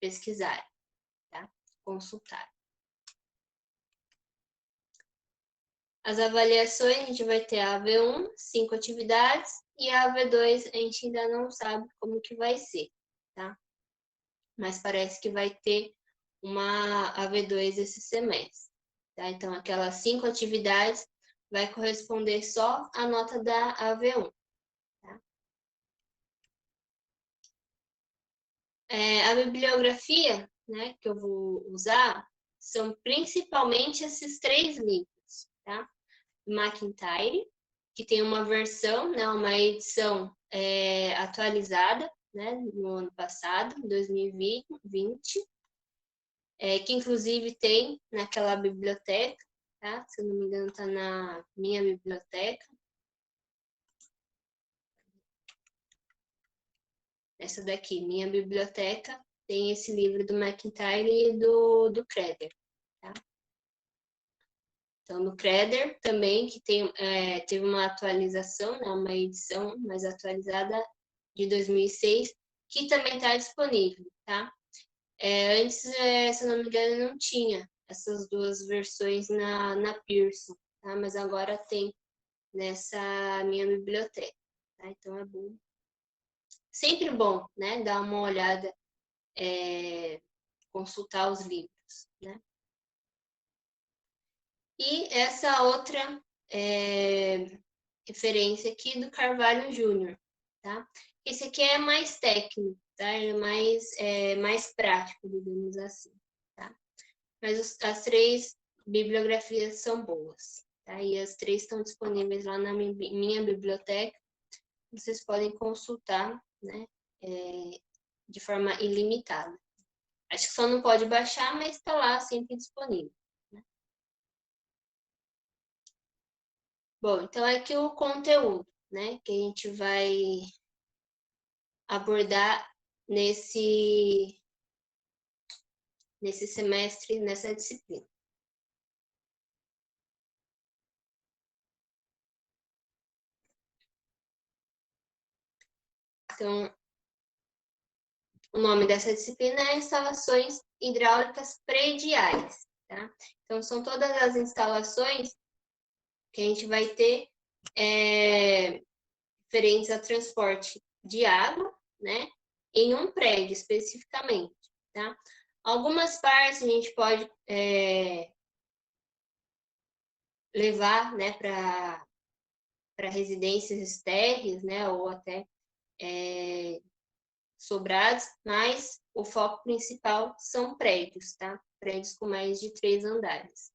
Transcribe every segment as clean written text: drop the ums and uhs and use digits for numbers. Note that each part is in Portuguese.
pesquisarem, tá? Consultarem. As avaliações, a gente vai ter a AV1, 5 atividades, e a AV2 a gente ainda não sabe como que vai ser, tá? Mas parece que vai ter uma AV2 esse semestre, tá? Então, aquelas 5 atividades vai corresponder só à nota da AV1, tá? A bibliografia, né, que eu vou usar são principalmente esses 3 livros, tá? McIntyre, que tem uma versão, né, uma edição atualizada, né, no ano passado, 2020, que inclusive tem naquela biblioteca, tá? Se eu não me engano, está na minha biblioteca. Essa daqui, minha biblioteca, tem esse livro do McIntyre e do Creder, tá? Então, no Creder também, que teve uma atualização, né, uma edição mais atualizada de 2006, que também está disponível, tá? Antes, se eu não me engano, não tinha essas 2 versões na Pearson, tá? Mas agora tem nessa minha biblioteca, tá? Então, é bom. Sempre bom, né? Dar uma olhada, consultar os livros, né? E essa outra referência aqui do Carvalho Júnior, tá? Esse aqui é mais técnico, tá? Ele é mais prático, digamos assim, tá? Mas as 3 bibliografias são boas, tá? E as 3 estão disponíveis lá na minha biblioteca. Vocês podem consultar, né? De forma ilimitada. Acho que só não pode baixar, mas está lá sempre disponível, né? Bom, então aqui o conteúdo, né? Que a gente vai abordar nesse semestre, nessa disciplina. Então, o nome dessa disciplina é Instalações Hidráulicas Prediais, tá? Então, são todas as instalações que a gente vai ter referentes a transporte de água, né? Em um prédio, especificamente, tá? Algumas partes a gente pode levar, né, para residências térreas, né, ou até sobrados, mas o foco principal são prédios, tá? Prédios com mais de 3 andares.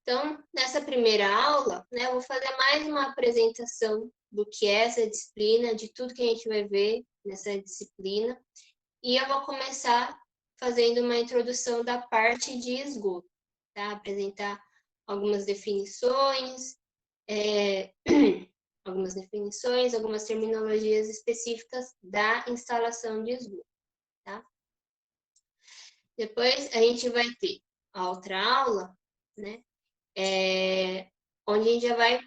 Então, nessa primeira aula, né, eu vou fazer mais uma apresentação do que é essa disciplina, de tudo que a gente vai ver nessa disciplina, e eu vou começar fazendo uma introdução da parte de esgoto, tá? Apresentar algumas definições, algumas terminologias específicas da instalação de esgoto, tá? Depois a gente vai ter a outra aula, né? Onde a gente já vai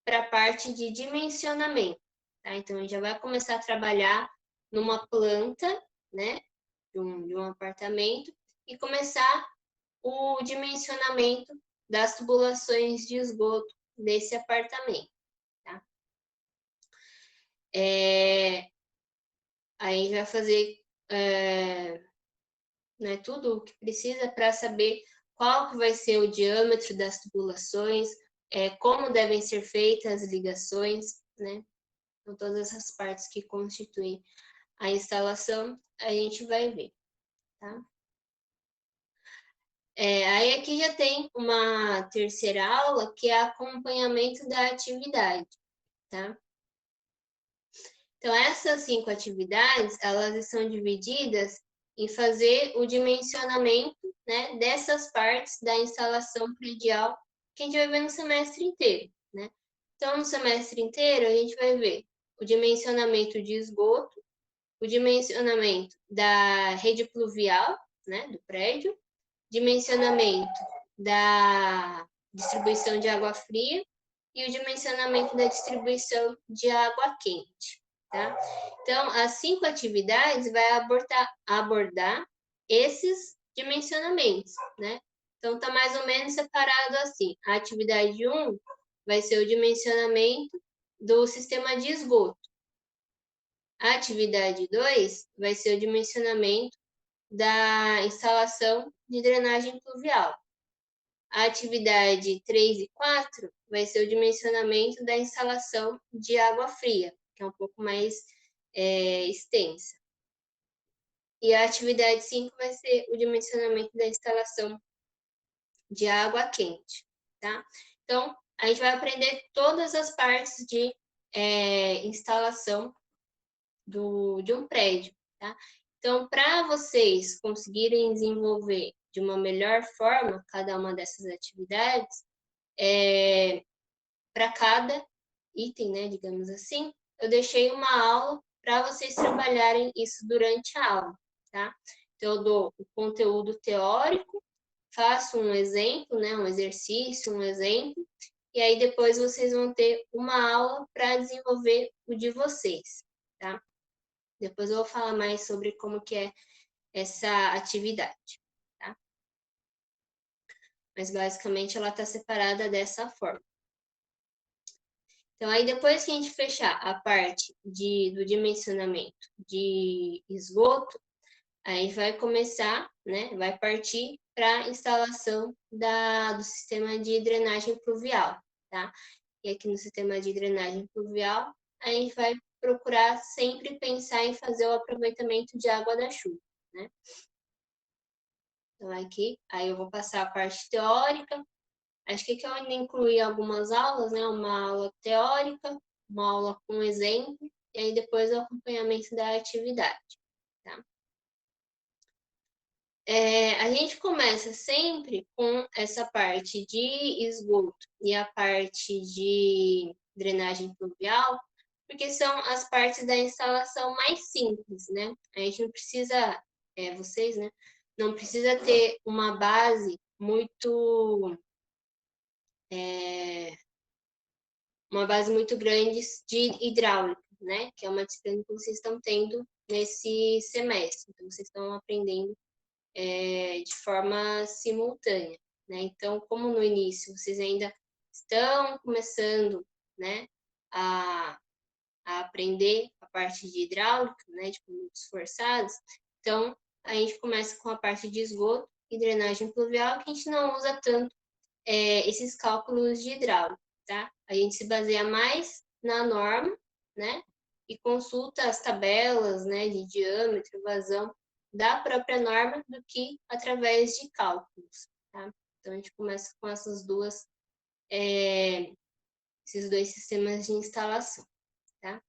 para a parte de dimensionamento, tá? Então a gente já vai começar a trabalhar numa planta, né? De um apartamento e começar o dimensionamento das tubulações de esgoto desse apartamento, tá? Aí a gente vai fazer né, tudo o que precisa para saber qual que vai ser o diâmetro das tubulações, como devem ser feitas as ligações, né? Então, todas essas partes que constituem a instalação, a gente vai ver, tá? Aí aqui já tem uma terceira aula, que é acompanhamento da atividade, tá? Então, essas 5 atividades, elas são divididas em fazer o dimensionamento, né, dessas partes da instalação predial que a gente vai ver no semestre inteiro, né? Então, no semestre inteiro, a gente vai ver o dimensionamento de esgoto, o dimensionamento da rede pluvial, né, do prédio, dimensionamento da distribuição de água fria e o dimensionamento da distribuição de água quente, tá? Então, as 5 atividades vai abordar esses dimensionamentos, né? Então, tá mais ou menos separado assim. A atividade 1 vai ser o dimensionamento do sistema de esgoto. A atividade 2 vai ser o dimensionamento da instalação de drenagem pluvial. A atividade 3 e 4 vai ser o dimensionamento da instalação de água fria, que é um pouco mais extensa. E a atividade 5 vai ser o dimensionamento da instalação de água quente, tá? Então, a gente vai aprender todas as partes de instalação de um prédio, tá? Então, para vocês conseguirem desenvolver de uma melhor forma cada uma dessas atividades, para cada item, né, digamos assim, eu deixei uma aula para vocês trabalharem isso durante a aula, tá? Então, eu dou o conteúdo teórico, faço um exemplo, né, um exercício, um exemplo, e aí depois vocês vão ter uma aula para desenvolver o de vocês, tá? Depois eu vou falar mais sobre como que é essa atividade, tá? Mas basicamente ela está separada dessa forma. Então, aí depois que a gente fechar a parte do dimensionamento de esgoto, aí vai começar, né, vai partir para a instalação do sistema de drenagem pluvial, tá? E aqui no sistema de drenagem pluvial, a gente vai procurar sempre pensar em fazer o aproveitamento de água da chuva, né? Então, aqui, aí eu vou passar a parte teórica. Acho que aqui eu ainda incluí algumas aulas, né? Uma aula teórica, uma aula com exemplo, e aí depois o acompanhamento da atividade, tá? A gente começa sempre com essa parte de esgoto e a parte de drenagem pluvial, porque são as partes da instalação mais simples, né? A gente não precisa, vocês, né? Não precisa ter uma base muito grande de hidráulica, né? Que é uma disciplina que vocês estão tendo nesse semestre. Então, vocês estão aprendendo de forma simultânea, né? Então, como no início vocês ainda estão começando, né, a aprender a parte de hidráulica, né, de condutos forçados, então a gente começa com a parte de esgoto e drenagem pluvial, que a gente não usa tanto esses cálculos de hidráulica, tá? A gente se baseia mais na norma, né? E consulta as tabelas, né, de diâmetro, vazão da própria norma do que através de cálculos, tá? Então, a gente começa com esses dois sistemas de instalação, tá?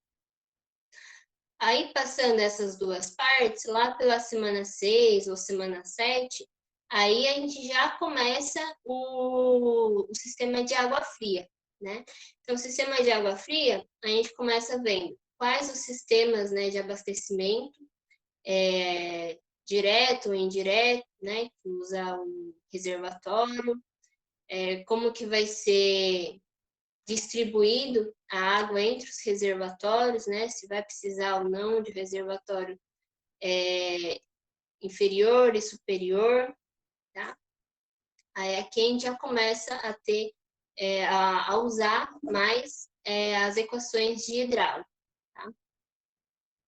Aí, passando essas duas partes, lá pela semana 6 ou semana 7, aí a gente já começa o sistema de água fria, né? Então, o sistema de água fria, a gente começa vendo quais os sistemas, né, de abastecimento, direto ou indireto, né, que usa o reservatório, como que vai ser distribuído a água entre os reservatórios, né? Se vai precisar ou não de reservatório inferior e superior, tá? Aí aqui a gente já começa a ter, a usar mais as equações de hidráulica, tá?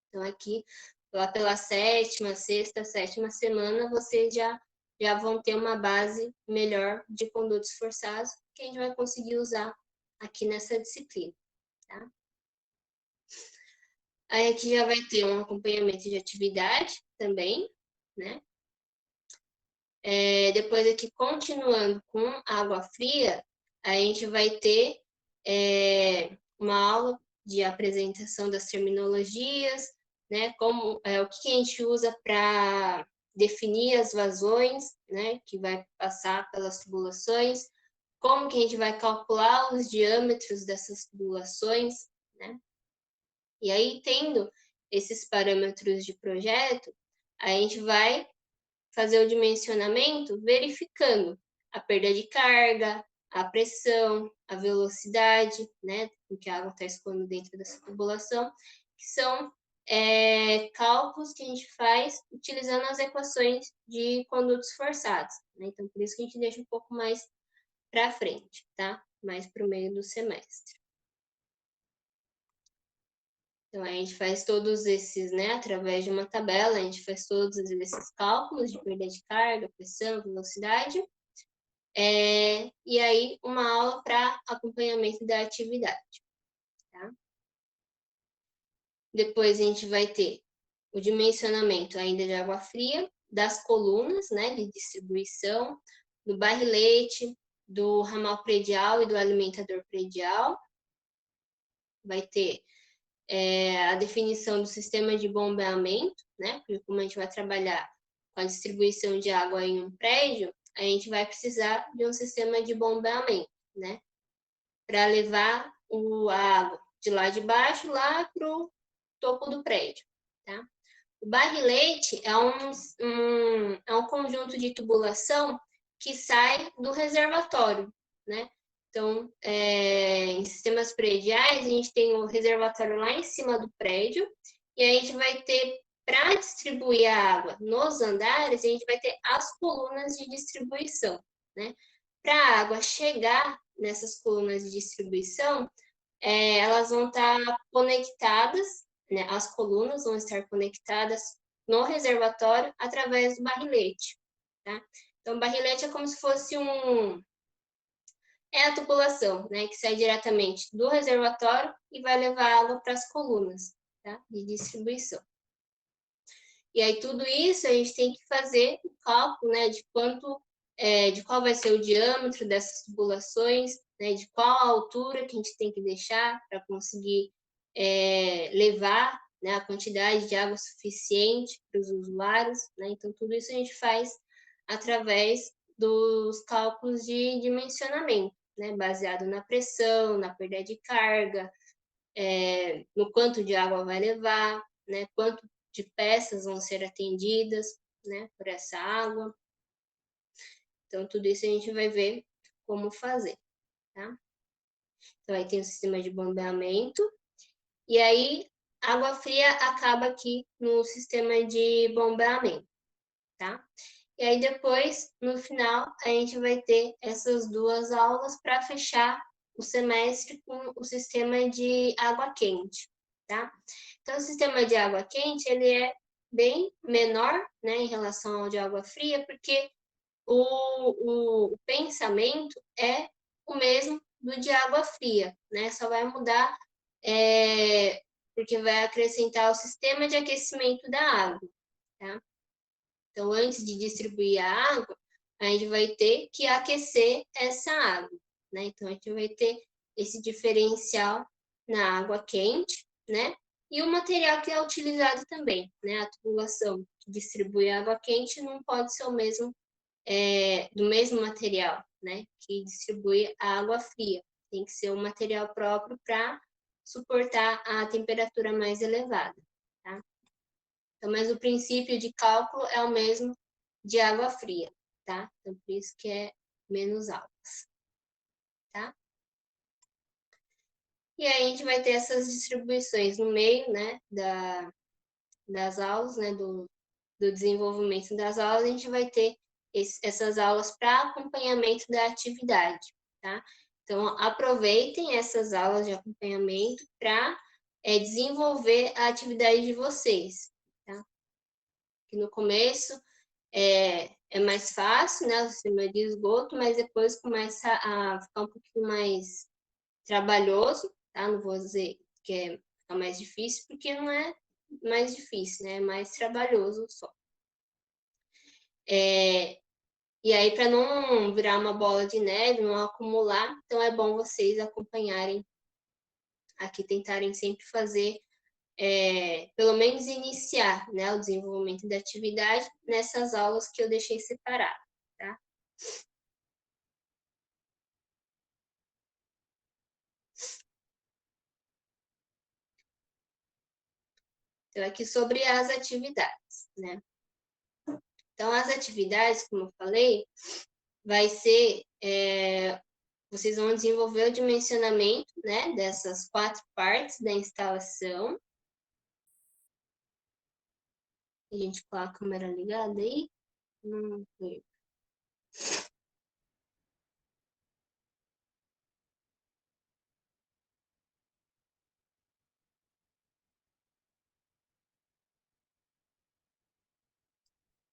Então aqui, lá pela sexta, sétima semana, vocês já vão ter uma base melhor de condutos forçados que a gente vai conseguir usar aqui nessa disciplina, tá? Aí aqui já vai ter um acompanhamento de atividade também, né? Depois aqui, continuando com água fria, a gente vai ter uma aula de apresentação das terminologias, né? Como, o que a gente usa para definir as vazões, né? Que vai passar pelas tubulações, como que a gente vai calcular os diâmetros dessas tubulações, né? E aí, tendo esses parâmetros de projeto, a gente vai fazer o dimensionamento verificando a perda de carga, a pressão, a velocidade, né, com que a água está escoando dentro dessa tubulação, que são cálculos que a gente faz utilizando as equações de condutos forçados, né? Então, por isso que a gente deixa um pouco mais para frente, tá? Mais para o meio do semestre. Então, a gente faz todos esses, né, através de uma tabela, a gente faz todos esses cálculos de perda de carga, pressão, velocidade, e aí uma aula para acompanhamento da atividade, tá? Depois a gente vai ter o dimensionamento ainda de água fria, das colunas, né, de distribuição, do barrilete, do ramal predial e do alimentador predial. Vai ter a definição do sistema de bombeamento, né, porque como a gente vai trabalhar com a distribuição de água em um prédio, a gente vai precisar de um sistema de bombeamento, né, para levar a água de lá de baixo lá para o topo do prédio, tá? O barrilete é um conjunto de tubulação que sai do reservatório, né? Então, em sistemas prediais, a gente tem o reservatório lá em cima do prédio, e a gente vai ter, para distribuir a água nos andares, a gente vai ter as colunas de distribuição, né? Para a água chegar nessas colunas de distribuição, elas vão estar conectadas, né? As colunas vão estar conectadas no reservatório através do barrilete, tá? Então, o barrilete é como se fosse a tubulação, né? Que sai diretamente do reservatório e vai levar água para as colunas, tá? De distribuição. E aí, tudo isso a gente tem que fazer o cálculo, né? De qual vai ser o diâmetro dessas tubulações, né, de qual a altura que a gente tem que deixar para conseguir levar, né, a quantidade de água suficiente para os usuários, né? Então, tudo isso a gente faz através dos cálculos de dimensionamento, né, baseado na pressão, na perda de carga, no quanto de água vai levar, né, quanto de peças vão ser atendidas, né, por essa água. Então, tudo isso a gente vai ver como fazer, tá? Então, aí tem o sistema de bombeamento. E aí, água fria acaba aqui no sistema de bombeamento, tá? E aí, depois, no final, a gente vai ter essas duas aulas para fechar o semestre com o sistema de água quente, tá? Então, o sistema de água quente, ele é bem menor, né, em relação ao de água fria, porque o pensamento é o mesmo do de água fria, né? Só vai mudar porque vai acrescentar o sistema de aquecimento da água, tá? Então, antes de distribuir a água, a gente vai ter que aquecer essa água, né? Então, a gente vai ter esse diferencial na água quente, né? E o material que é utilizado também, né? A tubulação que distribui a água quente não pode ser o mesmo do mesmo material, né, que distribui a água fria. Tem que ser um material próprio para suportar a temperatura mais elevada, tá? Então, mas o princípio de cálculo é o mesmo de água fria, tá? Então, por isso que é menos aulas, tá? E aí a gente vai ter essas distribuições no meio, né, das aulas, né, do desenvolvimento das aulas, a gente vai ter essas aulas para acompanhamento da atividade, tá? Então, aproveitem essas aulas de acompanhamento para desenvolver a atividade de vocês, tá? Que no começo é mais fácil, né, o sistema de esgoto, mas depois começa a ficar um pouquinho mais trabalhoso, tá? Não vou dizer que fica mais difícil, porque não é mais difícil, né? É mais trabalhoso só. E aí, para não virar uma bola de neve, não acumular, então é bom vocês acompanharem aqui, tentarem sempre fazer, pelo menos iniciar, né, o desenvolvimento da atividade nessas aulas que eu deixei separado, tá? Então, aqui sobre as atividades, né? Então, as atividades, como eu falei, vai ser, vocês vão desenvolver o dimensionamento, né, dessas 4 partes da instalação, A gente com a câmera ligada aí? Não foi.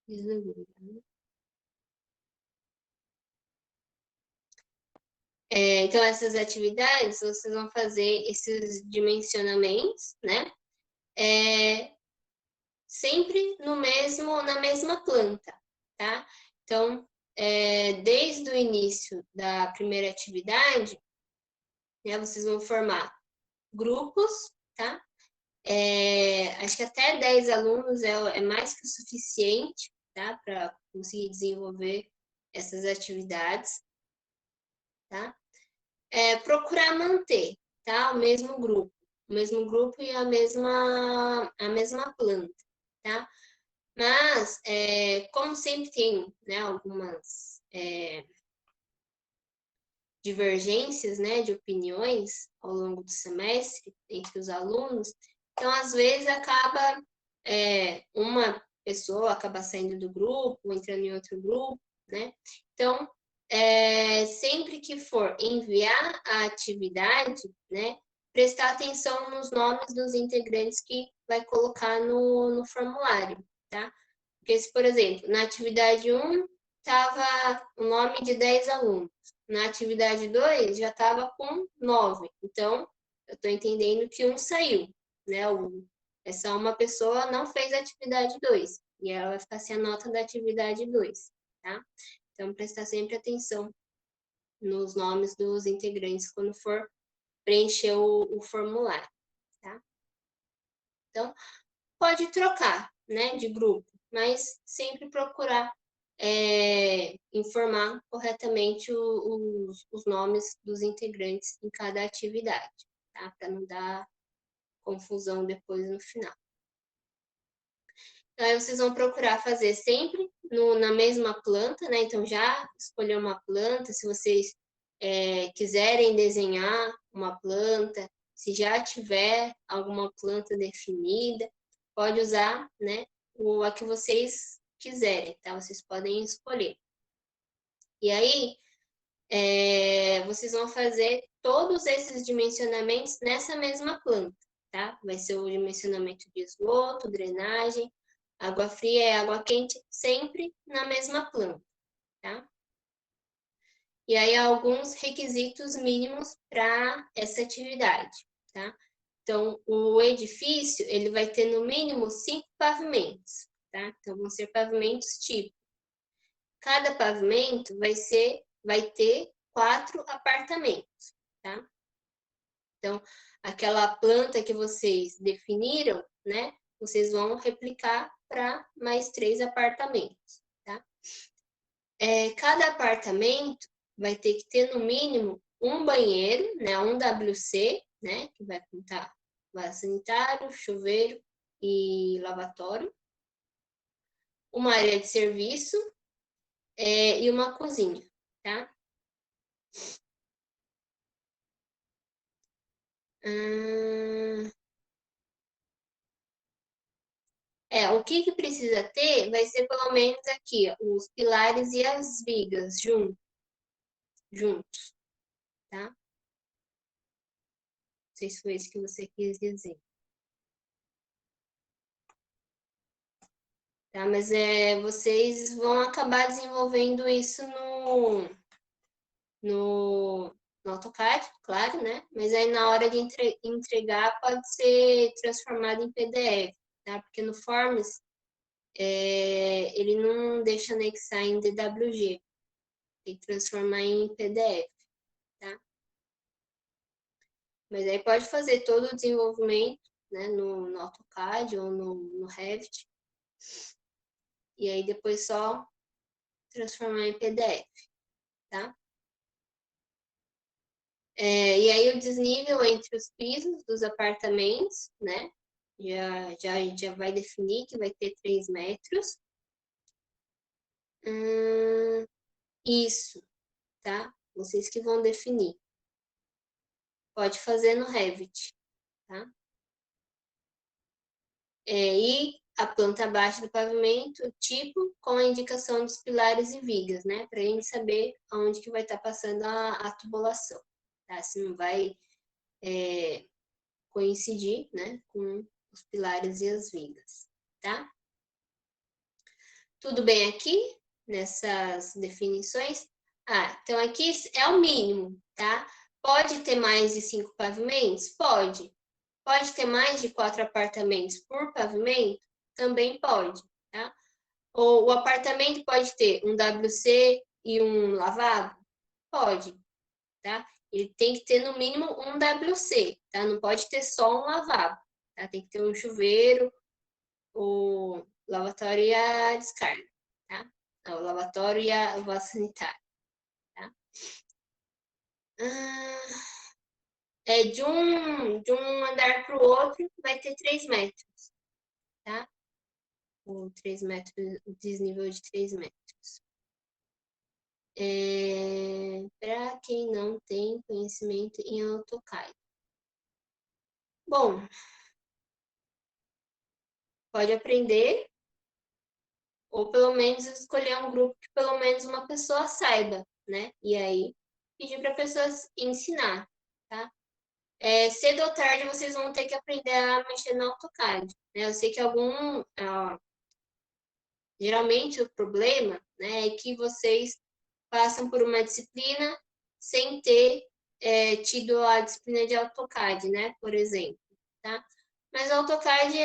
Desligou, né? Então, essas atividades, vocês vão fazer esses dimensionamentos, né? Sempre na mesma planta, tá? Então, desde o início da primeira atividade, né, vocês vão formar grupos, tá? Acho que até 10 alunos é mais que o suficiente, tá? Para conseguir desenvolver essas atividades, tá? Procurar manter, tá? O mesmo grupo e a mesma planta, tá? Mas, como sempre tem, né, algumas divergências, né, de opiniões ao longo do semestre entre os alunos, então, às vezes, uma pessoa acaba saindo do grupo, entrando em outro grupo, né? Então, sempre que for enviar a atividade, né, prestar atenção nos nomes dos integrantes que vai colocar no formulário, tá? Porque se, por exemplo, na atividade 1 estava o nome de 10 alunos, na atividade 2 já estava com 9. Então, eu estou entendendo que um saiu, né? Essa uma pessoa não fez a atividade 2 e ela vai ficar sem a nota da atividade 2, tá? Então, prestar sempre atenção nos nomes dos integrantes quando for preencher o formulário, tá? Então, pode trocar, né, de grupo, mas sempre procurar informar corretamente os nomes dos integrantes em cada atividade, tá? Para não dar confusão depois no final. Então, aí vocês vão procurar fazer sempre na mesma planta, né? Então, já escolher uma planta, se vocês quiserem desenhar uma planta, se já tiver alguma planta definida, pode usar, né, a que vocês quiserem, tá? Vocês podem escolher. E aí, vocês vão fazer todos esses dimensionamentos nessa mesma planta, tá? Vai ser o dimensionamento de esgoto, drenagem, água fria e água quente, sempre na mesma planta, tá? E aí, alguns requisitos mínimos para essa atividade, tá? Então, o edifício, ele vai ter no mínimo 5 pavimentos, tá? Então, vão ser pavimentos tipo. Cada pavimento vai ter 4 apartamentos, tá? Então, aquela planta que vocês definiram, né? Vocês vão replicar para mais 3 apartamentos, tá? Cada apartamento vai ter que ter no mínimo um banheiro, né? Um WC, né? Que vai contar vaso sanitário, chuveiro e lavatório. Uma área de serviço e uma cozinha, tá? O que precisa ter vai ser pelo menos aqui, ó, os pilares e as vigas juntos, tá? Não sei se foi isso que você quis dizer. Tá? Mas vocês vão acabar desenvolvendo isso no AutoCAD, claro, né? Mas aí na hora de entregar pode ser transformado em PDF, tá? Porque no Forms ele não deixa anexar em DWG, tem que transformar em PDF, tá? Mas aí pode fazer todo o desenvolvimento, né, no AutoCAD ou no Revit, e aí depois só transformar em PDF, tá? E aí o desnível entre os pisos dos apartamentos, né? Já vai definir que vai ter 3 metros. Isso, tá? Vocês que vão definir. Pode fazer no Revit, tá? E a planta baixa do pavimento, tipo, com a indicação dos pilares e vigas, né? Para a gente saber aonde que vai estar passando a tubulação, tá? Se não vai coincidir, né, com os pilares e as vigas, tá? Tudo bem aqui nessas definições? Ah, então aqui é o mínimo, tá? Pode ter mais de 5 pavimentos? Pode. Pode ter mais de 4 apartamentos por pavimento? Também pode, tá? Ou o apartamento pode ter um WC e um lavabo? Pode, tá? Ele tem que ter no mínimo um WC, tá? Não pode ter só um lavabo, tá? Tem que ter um chuveiro, o lavatório e a descarga, tá? O lavatório e o vaso sanitário, tá? De um andar para o outro vai ter 3 metros, tá? Ou 3 metros, desnível de 3 metros. Para quem não tem conhecimento em AutoCAD. Bom, pode aprender, ou pelo menos escolher um grupo que pelo menos uma pessoa saiba, né? E aí pedir para pessoas ensinar, tá? Cedo ou tarde vocês vão ter que aprender a mexer no AutoCAD, né? Eu sei que geralmente o problema, né, é que vocês passam por uma disciplina sem ter tido a disciplina de AutoCAD, né, por exemplo, tá? Mas o AutoCAD,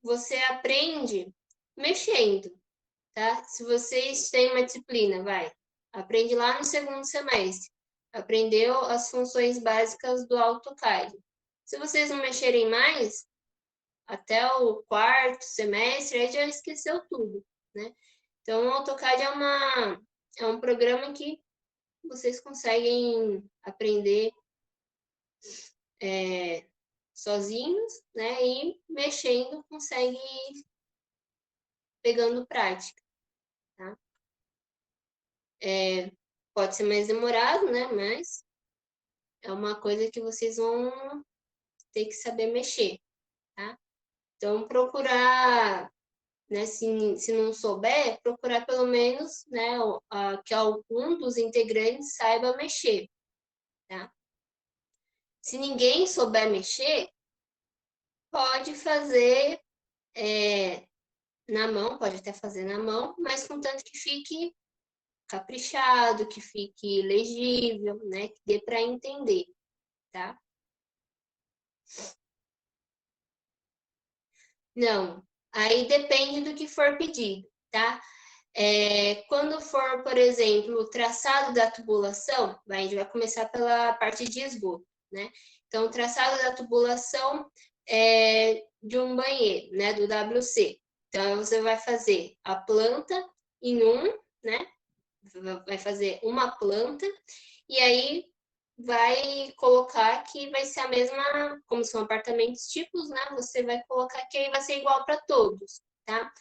você aprende mexendo, tá? Se vocês têm uma disciplina, aprende lá no segundo semestre, aprendeu as funções básicas do AutoCAD. Se vocês não mexerem mais, até o quarto semestre, aí já esqueceu tudo, né? Então, o AutoCAD é um programa que vocês conseguem aprender sozinhos, né? E mexendo consegue ir pegando prática, tá? Pode ser mais demorado, né? Mas é uma coisa que vocês vão ter que saber mexer, tá? Então, procurar, né, se não souber, procurar pelo menos, né, que algum dos integrantes saiba mexer, tá? Se ninguém souber mexer, pode fazer na mão, pode até fazer na mão, mas contanto que fique caprichado, que fique legível, né, que dê para entender, tá? Não, aí depende do que for pedido, tá? Quando for, por exemplo, o traçado da tubulação, a gente vai começar pela parte de esgoto, né? Então, o traçado da tubulação de um banheiro, né? Do WC. Então, você vai fazer a planta em né? Vai fazer uma planta e aí vai colocar que vai ser a mesma, como são apartamentos tipos, né? Você vai colocar que aí vai ser igual para todos, tá?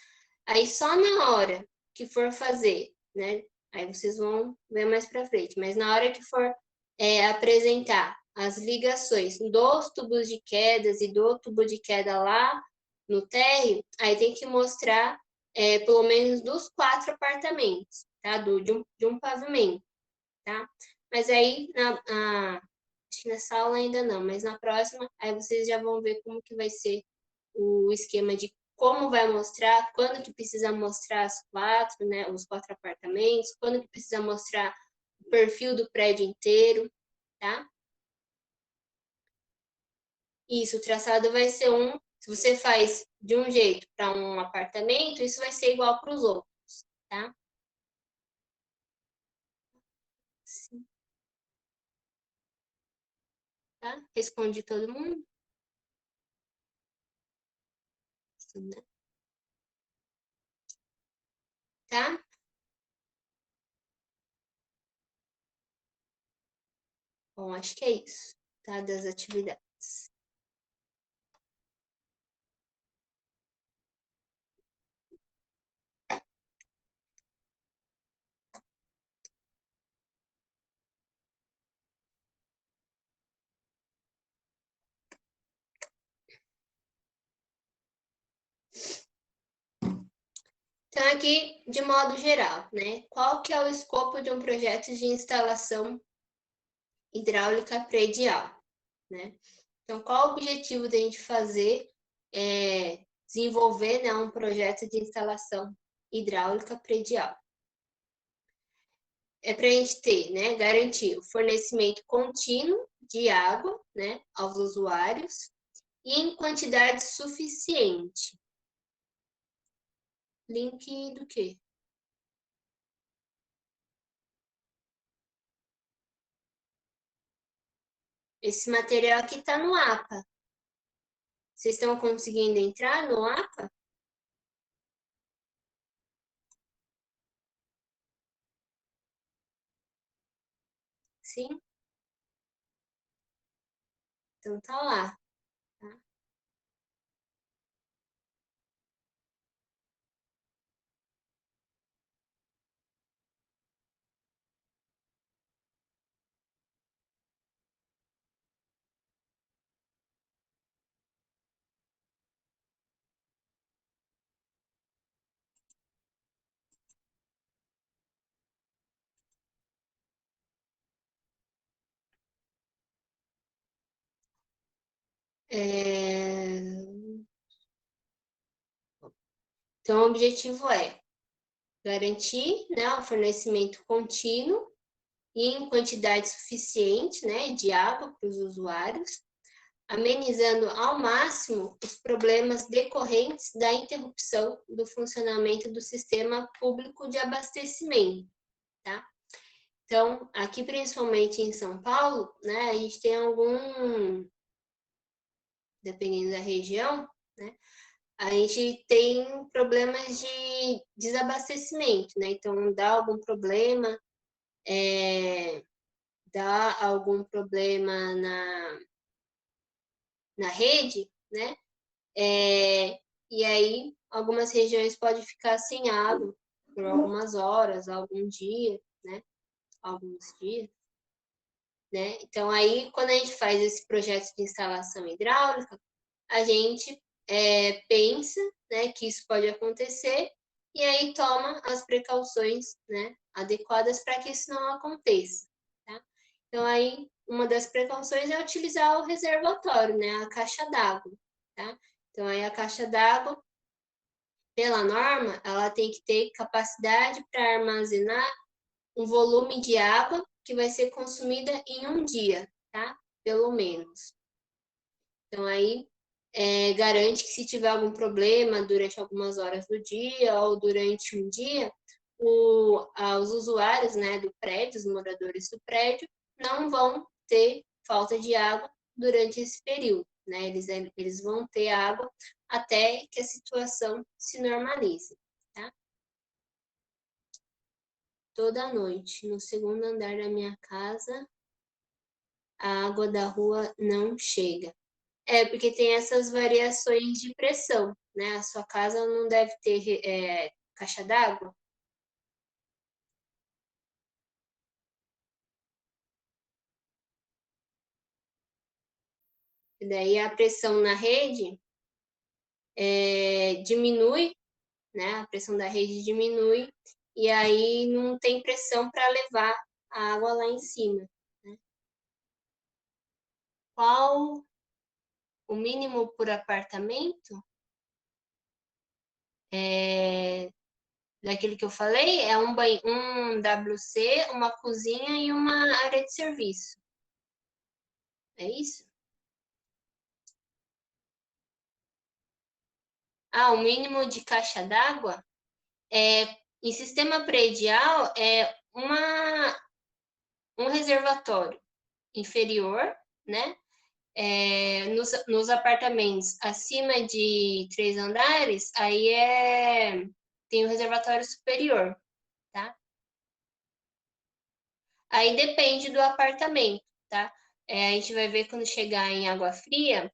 Aí só na hora que for fazer, né? Aí vocês vão ver mais para frente, mas na hora que for apresentar as ligações dos tubos de quedas e do tubo de queda lá no térreo, aí tem que mostrar pelo menos dos 4 apartamentos, tá? De um pavimento, tá? Mas aí, acho que nessa aula ainda não, mas na próxima, aí vocês já vão ver como que vai ser o esquema de como vai mostrar, quando que precisa mostrar as 4, né, os 4 apartamentos, quando que precisa mostrar o perfil do prédio inteiro, tá? Isso, o traçado vai ser se você faz de um jeito para um apartamento, isso vai ser igual para os outros, tá? Sim, tá? Responde todo mundo? Sim, né? Tá? Bom, acho que é isso, tá? Das atividades. Então, aqui, de modo geral, né? Qual que é o escopo de um projeto de instalação hidráulica predial, né? Então, qual o objetivo da gente fazer, desenvolver, né, um projeto de instalação hidráulica predial? É para a gente ter, né, garantir o fornecimento contínuo de água, né, aos usuários e em quantidade suficiente. Link do quê? Esse material aqui está no APA. Vocês estão conseguindo entrar no APA? Sim? Então tá lá. Tá? Então, o objetivo é garantir, né, o fornecimento contínuo e em quantidade suficiente, né, de água para os usuários, amenizando ao máximo os problemas decorrentes da interrupção do funcionamento do sistema público de abastecimento, tá? Então, aqui principalmente em São Paulo, né, a gente tem dependendo da região, né, a gente tem problemas de desabastecimento, né? Então, dá algum problema na rede, né? E aí, algumas regiões podem ficar sem água por algumas horas, algum dia, né? Alguns dias, né? Então, aí, quando a gente faz esse projeto de instalação hidráulica, a gente pensa, né, que isso pode acontecer e aí toma as precauções, né, adequadas para que isso não aconteça, tá? Então, aí, uma das precauções é utilizar o reservatório, né, a caixa d'água, tá? Então, aí a caixa d'água, pela norma, ela tem que ter capacidade para armazenar um volume de água que vai ser consumida em um dia, tá? Pelo menos. Então, aí, garante que se tiver algum problema durante algumas horas do dia ou durante um dia, os usuários, né, do prédio, os moradores do prédio, não vão ter falta de água durante esse período, né? Eles vão ter água até que a situação se normalize, tá? Toda noite, no segundo andar da minha casa, a água da rua não chega. Porque tem essas variações de pressão, né? A sua casa não deve ter caixa d'água, e daí a pressão na rede diminui, né? A pressão da rede diminui, e aí não tem pressão para levar a água lá em cima, né? Qual o mínimo por apartamento? Daquilo que eu falei, é um WC, uma cozinha e uma área de serviço. É isso? O mínimo de caixa d'água em sistema predial é um reservatório inferior, né? Nos apartamentos acima de 3 andares, aí tem o reservatório superior, tá? Aí depende do apartamento, tá? A gente vai ver quando chegar em água fria,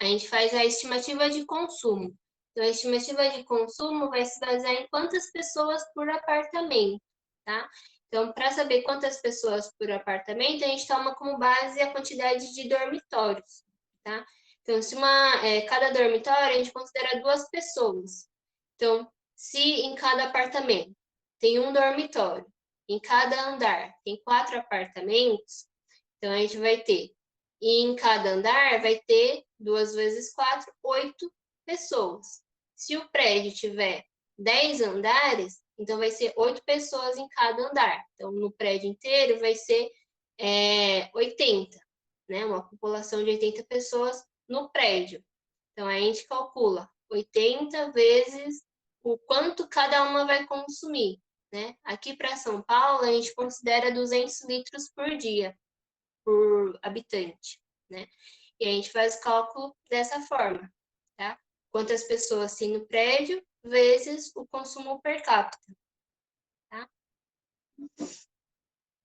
a gente faz a estimativa de consumo. Então, a estimativa de consumo vai se basear em quantas pessoas por apartamento, tá? Então, para saber quantas pessoas por apartamento, a gente toma como base a quantidade de dormitórios, tá? Então, cada dormitório a gente considera 2 pessoas. Então, Se em cada apartamento tem um dormitório, em cada andar tem 4 apartamentos, então a gente vai ter, e em cada andar vai ter 2 vezes 4, 8 pessoas. Se o prédio tiver 10 andares, então vai ser 8 pessoas em cada andar. Então, no prédio inteiro vai ser 80, né? Uma população de 80 pessoas no prédio. Então, a gente calcula 80 vezes o quanto cada uma vai consumir, né? Aqui para São Paulo, a gente considera 200 litros por dia, por habitante, né? E a gente faz o cálculo dessa forma, tá? Quantas pessoas tem no prédio vezes o consumo per capita, tá?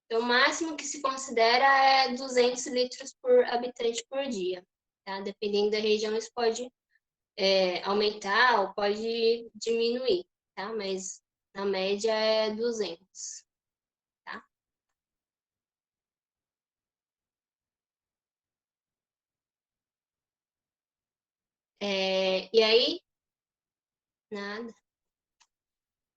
Então, o máximo que se considera é 200 litros por habitante por dia, tá? Dependendo da região, isso pode aumentar ou pode diminuir, tá? Mas na média é 200, tá? E aí, nada.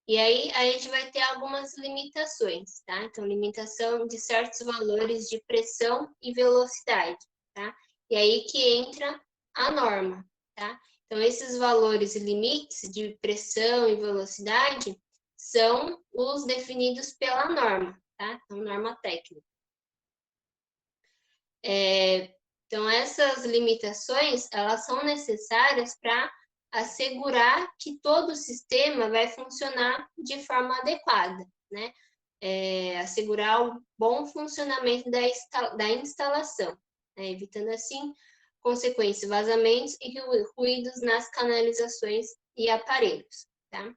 E aí a gente vai ter algumas limitações, tá? Então, limitação de certos valores de pressão e velocidade, tá? E aí que entra a norma, tá? Então, esses valores e limites de pressão e velocidade são os definidos pela norma, tá? Então, norma técnica. Então, essas limitações, elas são necessárias para assegurar que todo o sistema vai funcionar de forma adequada, né? Assegurar o bom funcionamento da instalação, né? Evitando, assim, consequências, vazamentos e ruídos nas canalizações e aparelhos, tá?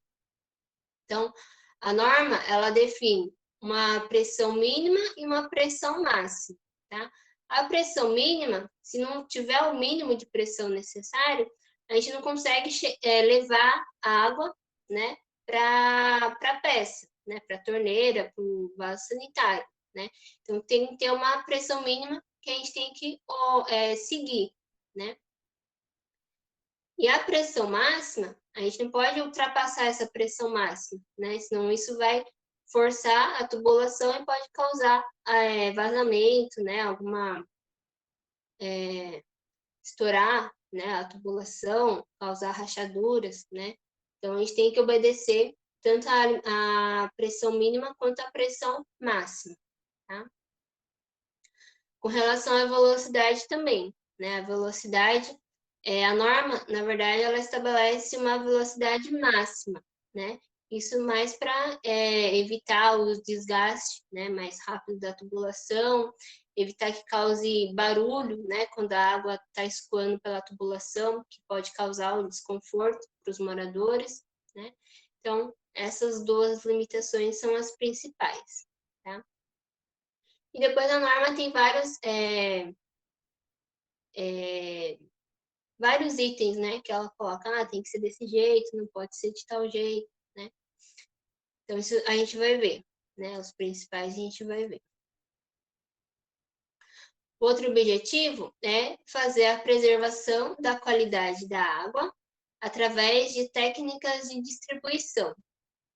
Então, a norma, ela define uma pressão mínima e uma pressão máxima, tá? A pressão mínima, se não tiver o mínimo de pressão necessário, a gente não consegue levar água, né, para a peça, né, para a torneira, para o vaso sanitário, né? Então, tem que ter uma pressão mínima que a gente tem que seguir, né? E a pressão máxima, a gente não pode ultrapassar essa pressão máxima, né? Senão isso vai forçar a tubulação e pode causar vazamento, né? Estourar, né? A tubulação, causar rachaduras, né? Então a gente tem que obedecer tanto a pressão mínima quanto a pressão máxima, tá? Com relação à velocidade também, né? A velocidade, a norma, na verdade, ela estabelece uma velocidade máxima, né? Isso mais para evitar o desgaste, né, mais rápido da tubulação, evitar que cause barulho, né, quando a água está escoando pela tubulação, que pode causar um desconforto para os moradores, né? Então, essas duas limitações são as principais, tá? E depois a norma tem vários itens, né? Que ela coloca, tem que ser desse jeito, não pode ser de tal jeito, né? Então, isso a gente vai ver, né? Os principais a gente vai ver. Outro objetivo é fazer a preservação da qualidade da água através de técnicas de distribuição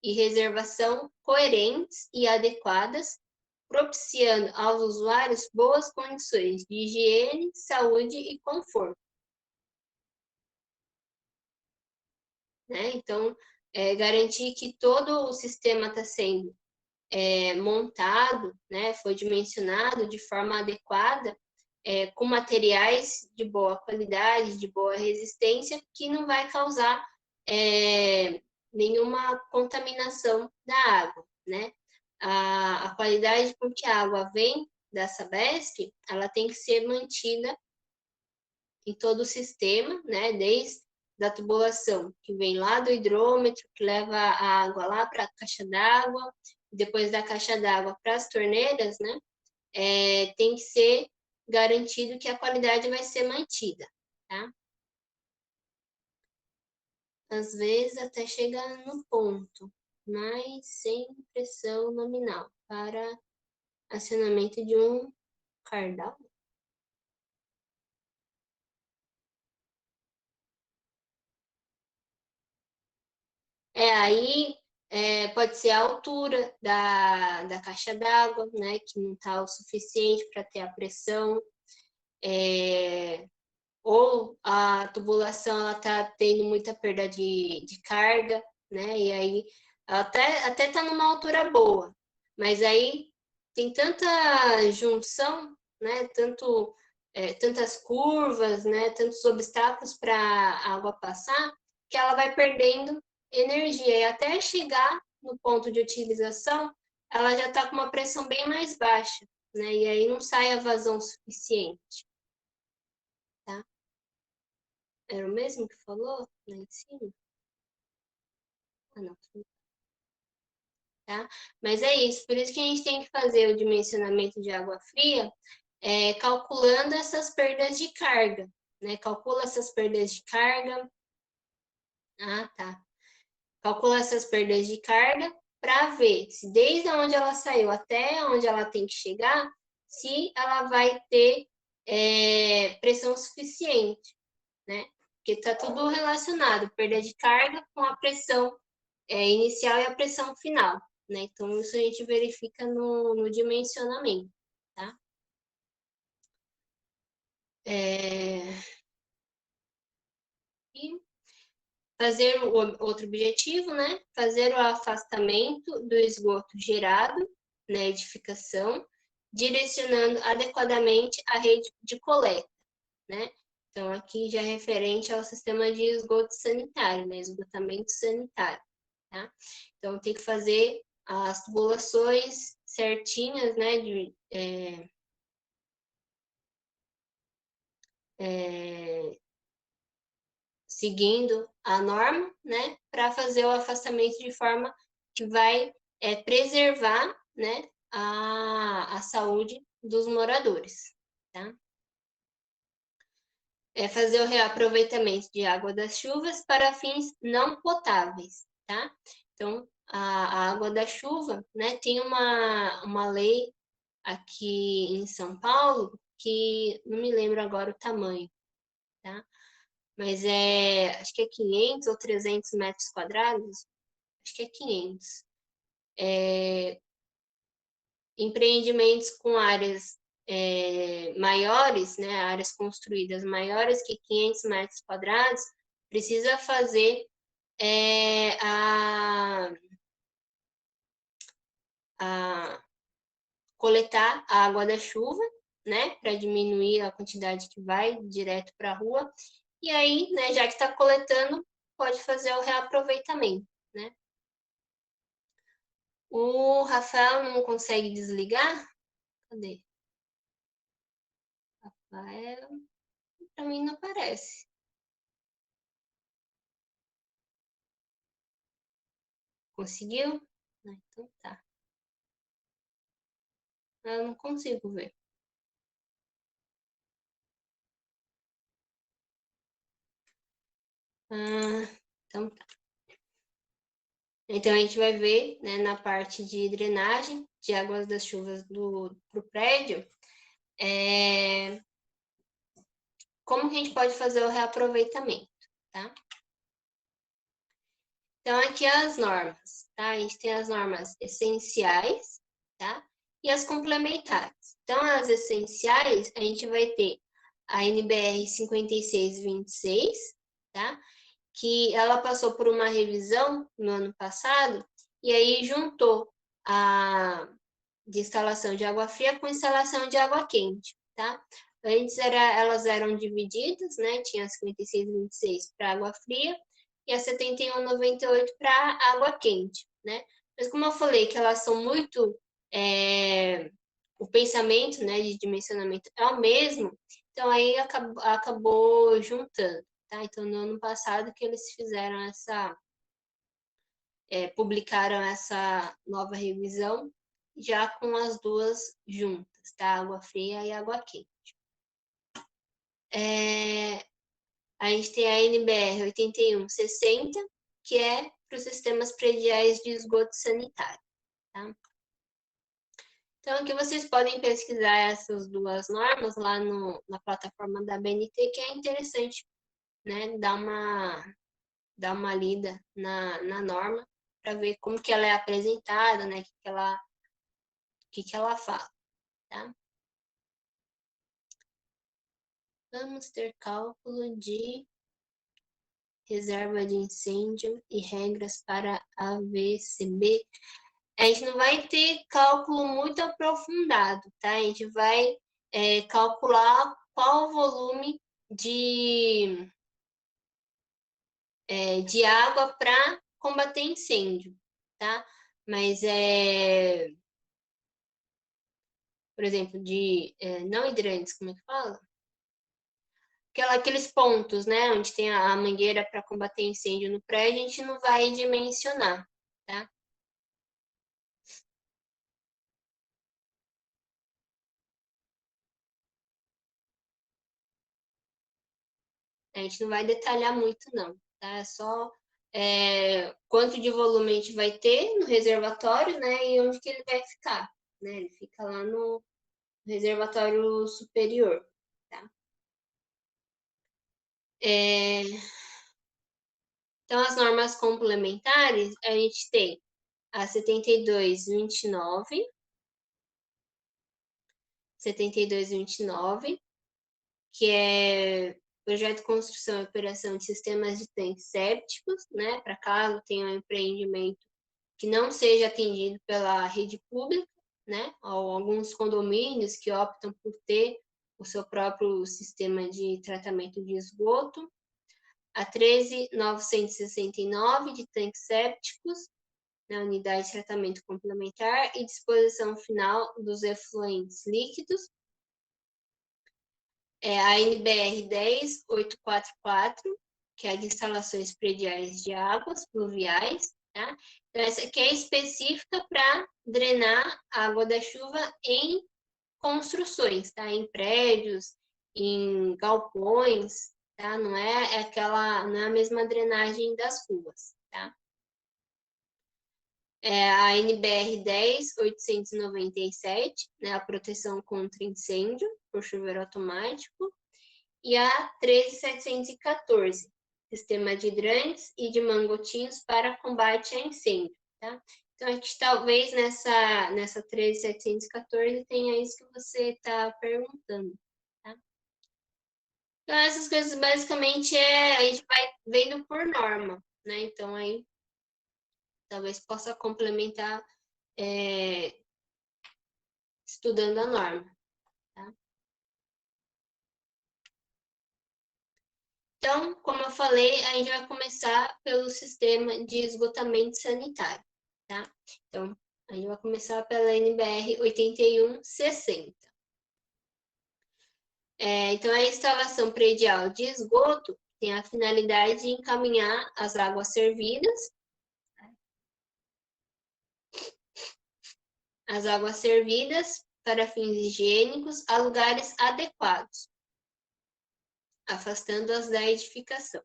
e reservação coerentes e adequadas, propiciando aos usuários boas condições de higiene, saúde e conforto, né? Então, garantir que todo o sistema está sendo montado, né? Foi dimensionado de forma adequada, com materiais de boa qualidade, de boa resistência, que não vai causar nenhuma contaminação da água, né? A qualidade com que a água vem da Sabesp, ela tem que ser mantida em todo o sistema, né? Desde da tubulação, que vem lá do hidrômetro, que leva a água lá para a caixa d'água, depois da caixa d'água para as torneiras, né? Tem que ser garantido que a qualidade vai ser mantida, tá? Às vezes até chegar no ponto, mas sem pressão nominal, para acionamento de um cardal. Aí pode ser a altura da caixa d'água, né, que não está o suficiente para ter a pressão, ou a tubulação está tendo muita perda de carga, né, e aí ela até está numa altura boa, mas aí tem tanta junção, né, tantas curvas, né, tantos obstáculos para a água passar, que ela vai perdendo energia. E até chegar no ponto de utilização, ela já está com uma pressão bem mais baixa, né? E aí não sai a vazão suficiente. Tá? Era o mesmo que falou lá em cima? Ah, não. Tá? Mas é isso, por isso que a gente tem que fazer o dimensionamento de água fria, calculando essas perdas de carga, né? Calcula essas perdas de carga. Ah, tá. Calcula essas perdas de carga para ver se desde onde ela saiu até onde ela tem que chegar, se ela vai ter pressão suficiente, né? Porque está tudo relacionado, perda de carga com a pressão inicial e a pressão final, né? Então, isso a gente verifica no dimensionamento, tá? E fazer outro objetivo, né? Fazer o afastamento do esgoto gerado na edificação, direcionando adequadamente a rede de coleta, né? Então, aqui já é referente ao sistema de esgoto sanitário, né? Esgotamento sanitário, tá? Então, tem que fazer as tubulações certinhas, né? Seguindo a norma, né, para fazer o afastamento de forma que vai preservar, né, a saúde dos moradores, tá? Fazer o reaproveitamento de água das chuvas para fins não potáveis, tá? Então, a água da chuva, né, tem uma lei aqui em São Paulo que não me lembro agora o tamanho, tá? Mas acho que é 500 ou 300 metros quadrados, acho que é 500. Empreendimentos com áreas maiores, né, áreas construídas maiores que 500 metros quadrados, precisa fazer a coletar a água da chuva, né, para diminuir a quantidade que vai direto para a rua. E aí, né, já que está coletando, pode fazer o reaproveitamento, né? O Rafael não consegue desligar? Cadê? Rafael, para mim não aparece. Conseguiu? Ah, então tá. Eu não consigo ver. Ah, então tá. Então a gente vai ver, né, na parte de drenagem de águas das chuvas pro prédio, como que a gente pode fazer o reaproveitamento, tá? Então, aqui as normas, tá? A gente tem as normas essenciais, tá? E as complementares. Então, as essenciais, a gente vai ter a NBR 5626, tá? Que ela passou por uma revisão no ano passado e aí juntou a de instalação de água fria com instalação de água quente, tá? Antes elas eram divididas, né? Tinha a 5626 para água fria e a 7198 para água quente, né? Mas como eu falei que elas são muito o pensamento, né, de dimensionamento é o mesmo, então aí acabou juntando, tá? Então no ano passado que eles fizeram publicaram essa nova revisão já com as duas juntas, tá? Água fria e água quente. A gente tem a NBR 8160, que é para os sistemas prediais de esgoto sanitário, tá? Então, aqui vocês podem pesquisar essas duas normas lá na plataforma da BNT, que é interessante, né? Dar dar uma lida na norma para ver como que ela é apresentada, né? O que ela fala, tá? Vamos ter cálculo de reserva de incêndio e regras para AVCB. A gente não vai ter cálculo muito aprofundado, tá? A gente vai calcular qual o volume de água para combater incêndio, tá? Mas por exemplo, não hidrantes, como é que fala? Aqueles pontos, né, onde tem a mangueira para combater incêndio no prédio, a gente não vai dimensionar, tá? A gente não vai detalhar muito, não, tá? É só quanto de volume a gente vai ter no reservatório, né, e onde que ele vai ficar, né? Ele fica lá no reservatório superior, tá? Então, as normas complementares, a gente tem a 7229, 7229, que é projeto de construção e operação de sistemas de tanques sépticos, né, para caso tenha um empreendimento que não seja atendido pela rede pública, né, ou alguns condomínios que optam por ter o seu próprio sistema de tratamento de esgoto. A 13.969 de tanques sépticos, na unidade de tratamento complementar e disposição final dos efluentes líquidos. A NBR 10844, que é a de instalações prediais de águas pluviais, tá? Então, essa aqui é específica para drenar a água da chuva em construções, tá? Em prédios, em galpões, tá? Não é a mesma drenagem das ruas, tá? A NBR 10.897, né? A proteção contra incêndio por chuveiro automático. E a 13.714, sistema de hidrantes e de mangotinhos para combate a incêndio, tá? Então, a gente talvez nessa 13.714 tenha isso que você está perguntando, tá? Então, essas coisas basicamente a gente vai vendo por norma, né? Então, aí talvez possa complementar estudando a norma, tá? Então, como eu falei, a gente vai começar pelo sistema de esgotamento sanitário, tá? Então, a gente vai começar pela NBR 8160. Então, a instalação predial de esgoto tem a finalidade de encaminhar as águas servidas para fins higiênicos a lugares adequados, afastando-as da edificação.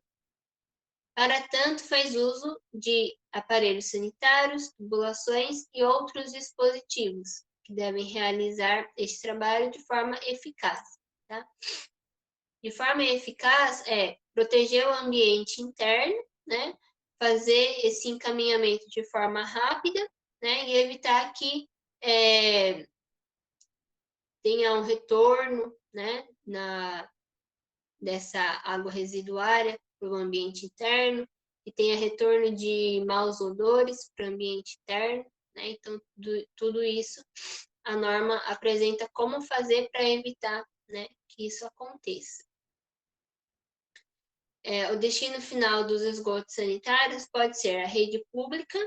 Para tanto, faz uso de aparelhos sanitários, tubulações e outros dispositivos que devem realizar este trabalho de forma eficaz. Tá? De forma eficaz proteger o ambiente interno, né? Fazer esse encaminhamento de forma rápida, né? E evitar que tenha um retorno, né? Dessa água residuária para o ambiente interno, e tenha retorno de maus odores para o ambiente interno, né? Então, tudo isso a norma apresenta como fazer para evitar, né, que isso aconteça. O destino final dos esgotos sanitários pode ser a rede pública,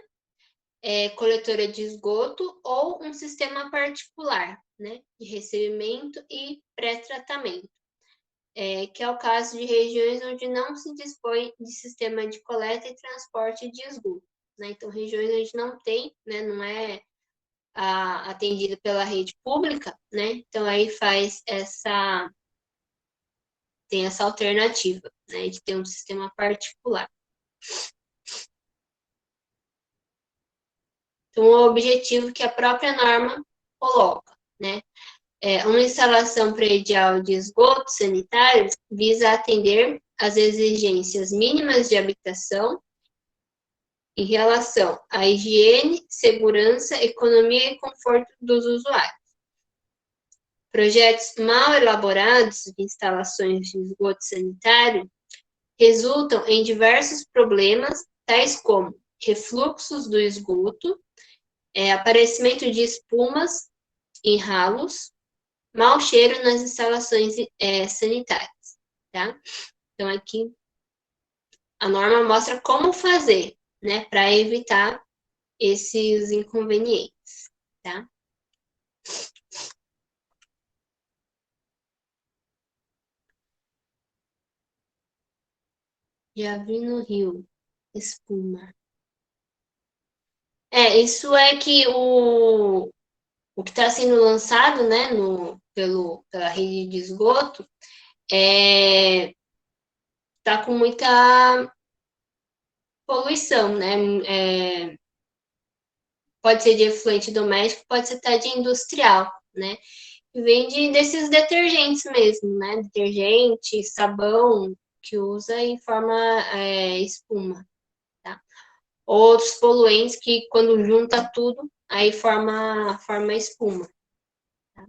coletora de esgoto ou um sistema particular, né, de recebimento e pré-tratamento. Que é o caso de regiões onde não se dispõe de sistema de coleta e transporte de esgoto, né? Então, regiões onde não tem, né, não é atendida pela rede pública, né? Então, aí tem essa alternativa, né, de ter um sistema particular. Então, o objetivo que a própria norma coloca, né? Uma instalação predial de esgotos sanitários visa atender as exigências mínimas de habitação em relação à higiene, segurança, economia e conforto dos usuários. Projetos mal elaborados de instalações de esgoto sanitário resultam em diversos problemas, tais como refluxos do esgoto, aparecimento de espumas em ralos, mau cheiro nas instalações sanitárias, tá? Então, aqui a norma mostra como fazer, né, para evitar esses inconvenientes, tá? Já vi no Rio, espuma. Isso é que o que está sendo lançado, né, pela rede de esgoto, está com muita poluição, né? Pode ser de efluente doméstico, pode ser até de industrial, né? E vem desses detergentes mesmo, né? Detergente, sabão, que usa e forma espuma, tá? Outros poluentes que, quando junta tudo, aí forma espuma. Tá?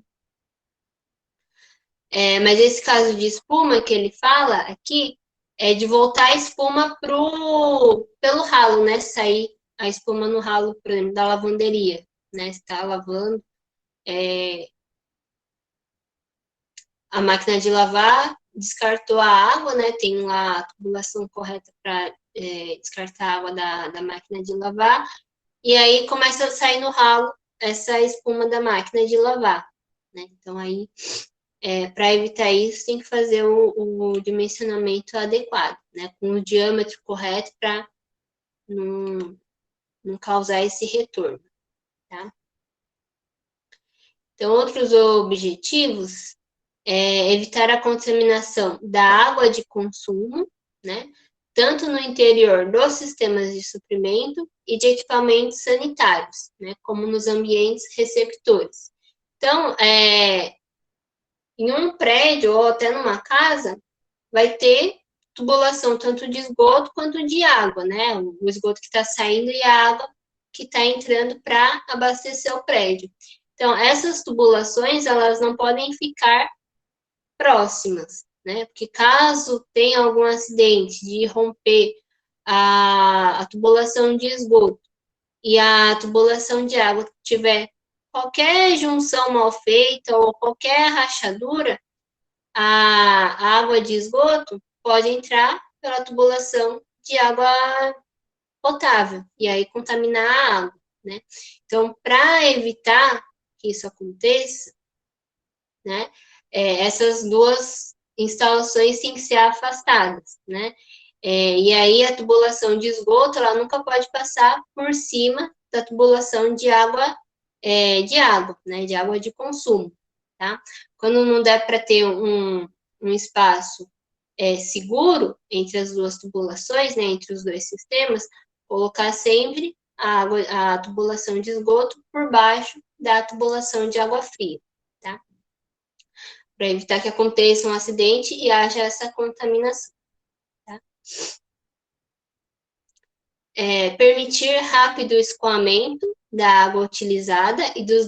Mas esse caso de espuma que ele fala aqui é de voltar a espuma pelo ralo, né? Sair a espuma no ralo, por exemplo, da lavanderia, né? Está lavando a máquina de lavar, descartou a água, né? Tem lá a tubulação correta para descartar a água da máquina de lavar, e aí começa a sair no ralo essa espuma da máquina de lavar, né? Então aí, para evitar isso, tem que fazer o dimensionamento adequado, né? Com o diâmetro correto para não causar esse retorno, tá? Então, outros objetivos evitar a contaminação da água de consumo, né? Tanto no interior dos sistemas de suprimento e de equipamentos sanitários, né? Como nos ambientes receptores. Então, em um prédio ou até numa casa, vai ter tubulação tanto de esgoto quanto de água, né? O esgoto que está saindo e a água que está entrando para abastecer o prédio. Então, essas tubulações, elas não podem ficar próximas, né? Porque caso tenha algum acidente de romper a tubulação de esgoto e a tubulação de água tiver qualquer junção mal feita ou qualquer rachadura, a água de esgoto pode entrar pela tubulação de água potável e aí contaminar a água, né? Então, para evitar que isso aconteça, né? Essas duas instalações têm que ser afastadas, né? E aí a tubulação de esgoto, ela nunca pode passar por cima da tubulação de água, né? De água de consumo, tá? Quando não der para ter um espaço seguro entre as duas tubulações, né? Entre os dois sistemas, colocar sempre a tubulação de esgoto por baixo da tubulação de água fria, tá? Para evitar que aconteça um acidente e haja essa contaminação. Tá? Permitir rápido escoamento da água utilizada e dos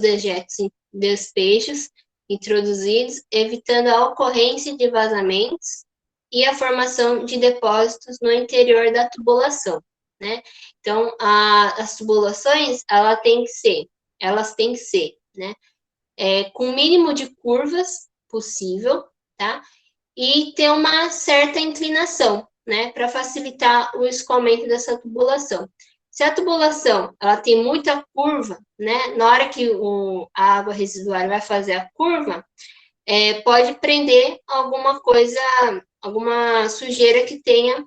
despejos introduzidos, evitando a ocorrência de vazamentos e a formação de depósitos no interior da tubulação, né? Então, as tubulações, elas têm que ser, né? Com o mínimo de curvas possível, tá? E ter uma certa inclinação, né, para facilitar o escoamento dessa tubulação. Se a tubulação ela tem muita curva, né, na hora que a água residuária vai fazer a curva, pode prender alguma coisa, alguma sujeira que tenha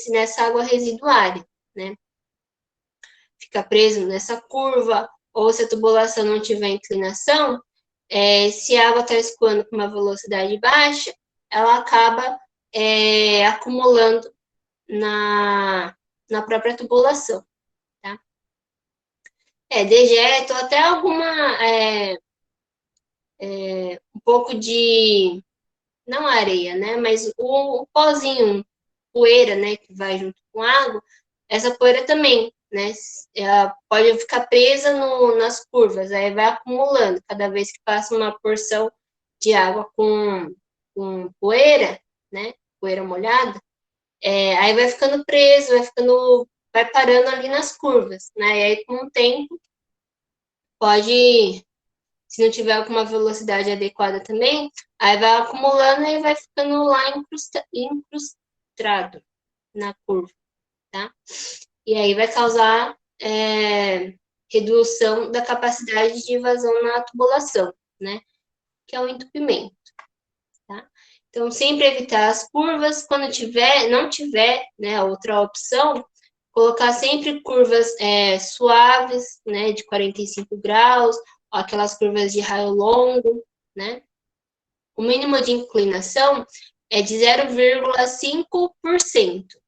nessa água residuária, né? Fica preso nessa curva, ou se a tubulação não tiver inclinação, se a água está escoando com uma velocidade baixa, ela acaba acumulando na própria tubulação, tá? Dejeto, até um pouco de não a areia, né? Mas o pozinho, poeira, né? Que vai junto com a água, essa poeira também, né? Ela pode ficar presa nas curvas, aí vai acumulando. Cada vez que passa uma porção de água com poeira, né? Poeira molhada, aí vai ficando preso, vai parando ali nas curvas, né? E aí, com o tempo, pode, se não tiver com uma velocidade adequada também, aí vai acumulando e vai ficando lá incrustado na curva, tá? E aí vai causar redução da capacidade de evasão na tubulação, né? Que é o entupimento, tá? Então, sempre evitar as curvas. Quando não tiver, né, outra opção, colocar sempre curvas suaves, né, de 45 graus, ou aquelas curvas de raio longo, né? O mínimo de inclinação é de 0,5%,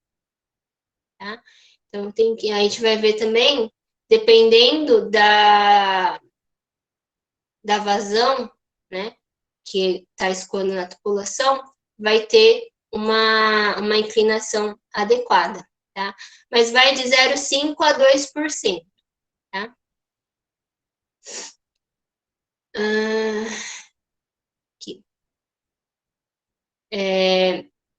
tá? Então, a gente vai ver também, dependendo da vazão, né, que está escoando na tubulação, vai ter uma inclinação adequada, tá? Mas vai de 0,5% a 2%, tá? Aqui.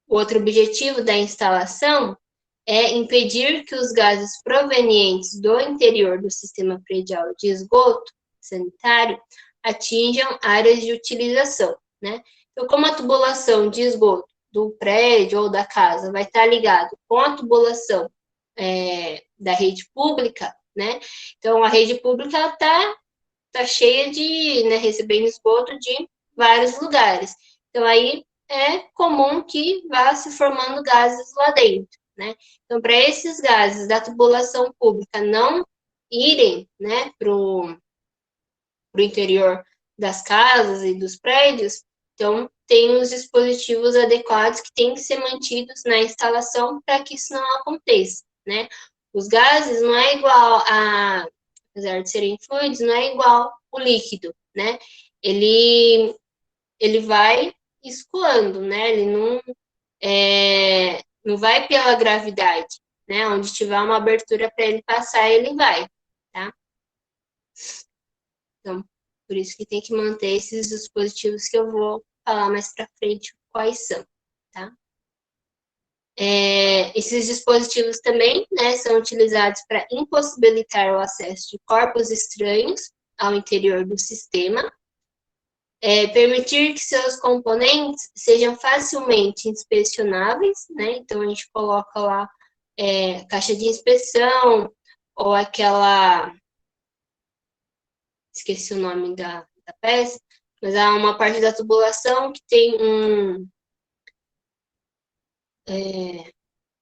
Outro objetivo da instalação é impedir que os gases provenientes do interior do sistema predial de esgoto sanitário atinjam áreas de utilização, né? Então, como a tubulação de esgoto do prédio ou da casa vai estar ligado com a tubulação da rede pública, né? Então, a rede pública tá cheia de, né, recebendo esgoto de vários lugares. Então, aí é comum que vá se formando gases lá dentro, né? Então, para esses gases da tubulação pública não irem, né, para o interior das casas e dos prédios, então tem os dispositivos adequados que têm que ser mantidos na instalação para que isso não aconteça, né? Os gases não é igual apesar de serem fluidos, não é igual o líquido, né? Ele vai escoando, né? Ele não vai pela gravidade, né? Onde tiver uma abertura para ele passar, ele vai, tá? Então, por isso que tem que manter esses dispositivos que eu vou falar mais para frente quais são, tá? Esses dispositivos também, né, são utilizados para impossibilitar o acesso de corpos estranhos ao interior do sistema, permitir que seus componentes sejam facilmente inspecionáveis, né? Então a gente coloca lá caixa de inspeção ou aquela, esqueci o nome da peça, mas há uma parte da tubulação que tem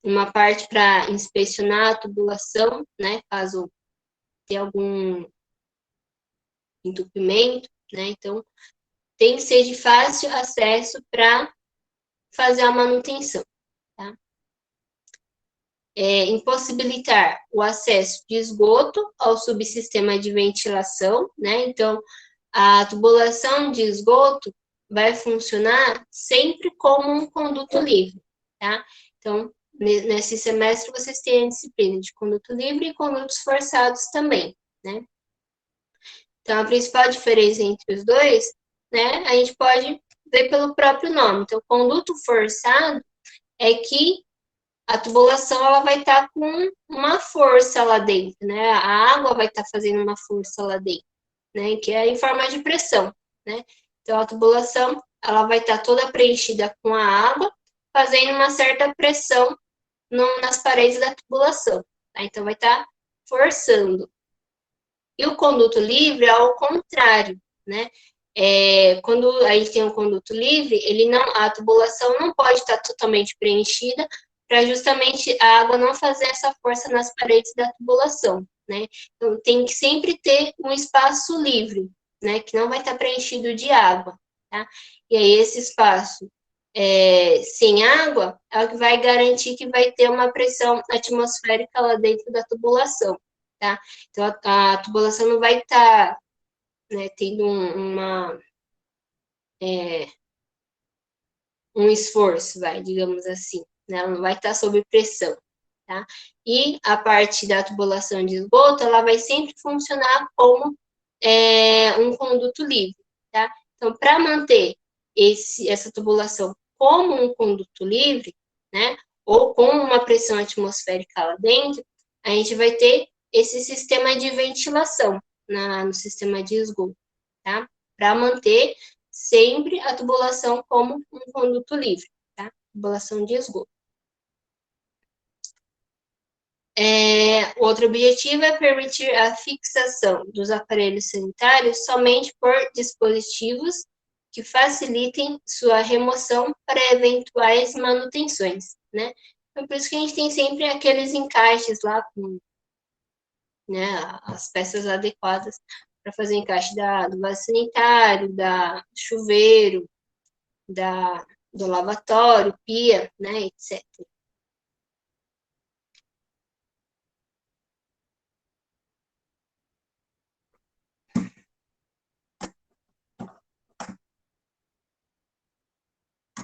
uma parte para inspecionar a tubulação, né? Caso tenha algum entupimento, né? Então tem que ser de fácil acesso para fazer a manutenção, tá? Impossibilitar o acesso de esgoto ao subsistema de ventilação, né? Então, a tubulação de esgoto vai funcionar sempre como um conduto livre, tá? Então, nesse semestre, vocês têm a disciplina de conduto livre e condutos forçados também, né? Então, a principal diferença entre os dois, né, a gente pode ver pelo próprio nome. Então, conduto forçado é que a tubulação ela vai estar com uma força lá dentro, né? A água vai estar fazendo uma força lá dentro, né? Que é em forma de pressão, né? Então, a tubulação ela vai estar toda preenchida com a água, fazendo uma certa pressão nas paredes da tubulação, tá? Então, vai estar forçando. E o conduto livre é ao contrário, né? Quando a gente tem um conduto livre, a tubulação não pode estar totalmente preenchida para justamente a água não fazer essa força nas paredes da tubulação, né? Então, tem que sempre ter um espaço livre, né? Que não vai estar preenchido de água, tá? E aí, esse espaço sem água é o que vai garantir que vai ter uma pressão atmosférica lá dentro da tubulação, tá? Então, a tubulação não vai estar, né, tendo um esforço, digamos assim, né? Ela não vai estar sob pressão, tá? E a parte da tubulação de esgoto, ela vai sempre funcionar como um conduto livre, tá? Então, para manter essa tubulação como um conduto livre, né? Ou com uma pressão atmosférica lá dentro, a gente vai ter esse sistema de ventilação no sistema de esgoto, tá? Para manter sempre a tubulação como um conduto livre, tá? Tubulação de esgoto. Outro objetivo é permitir a fixação dos aparelhos sanitários somente por dispositivos que facilitem sua remoção para eventuais manutenções, né? Então, por isso que a gente tem sempre aqueles encaixes lá com, né, as peças adequadas para fazer encaixe do vaso sanitário, do chuveiro, do lavatório, pia, né, etc.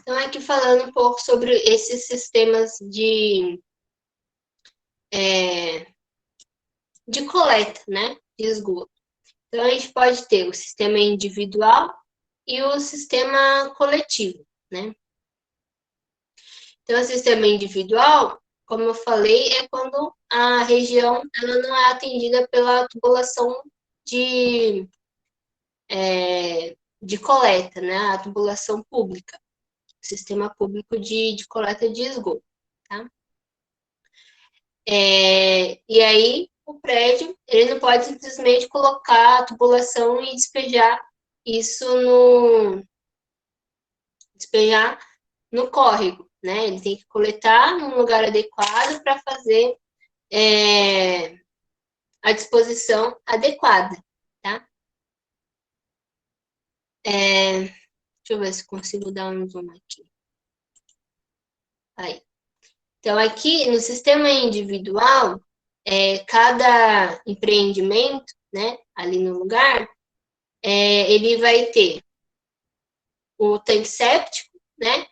Então, aqui falando um pouco sobre esses sistemas de coleta, né, de esgoto. Então, a gente pode ter o sistema individual e o sistema coletivo, né? Então, o sistema individual, como eu falei, é quando a região ela não é atendida pela tubulação de, de coleta, né? A tubulação pública, sistema público de coleta de esgoto, tá? E aí, o prédio, ele não pode simplesmente colocar a tubulação e despejar isso despejar no córrego, né? Ele tem que coletar num lugar adequado para fazer a disposição adequada, tá? Deixa eu ver se consigo dar um zoom aqui. Aí. Então, aqui no sistema individual, cada empreendimento, né, ali no lugar, ele vai ter o tanque séptico, né,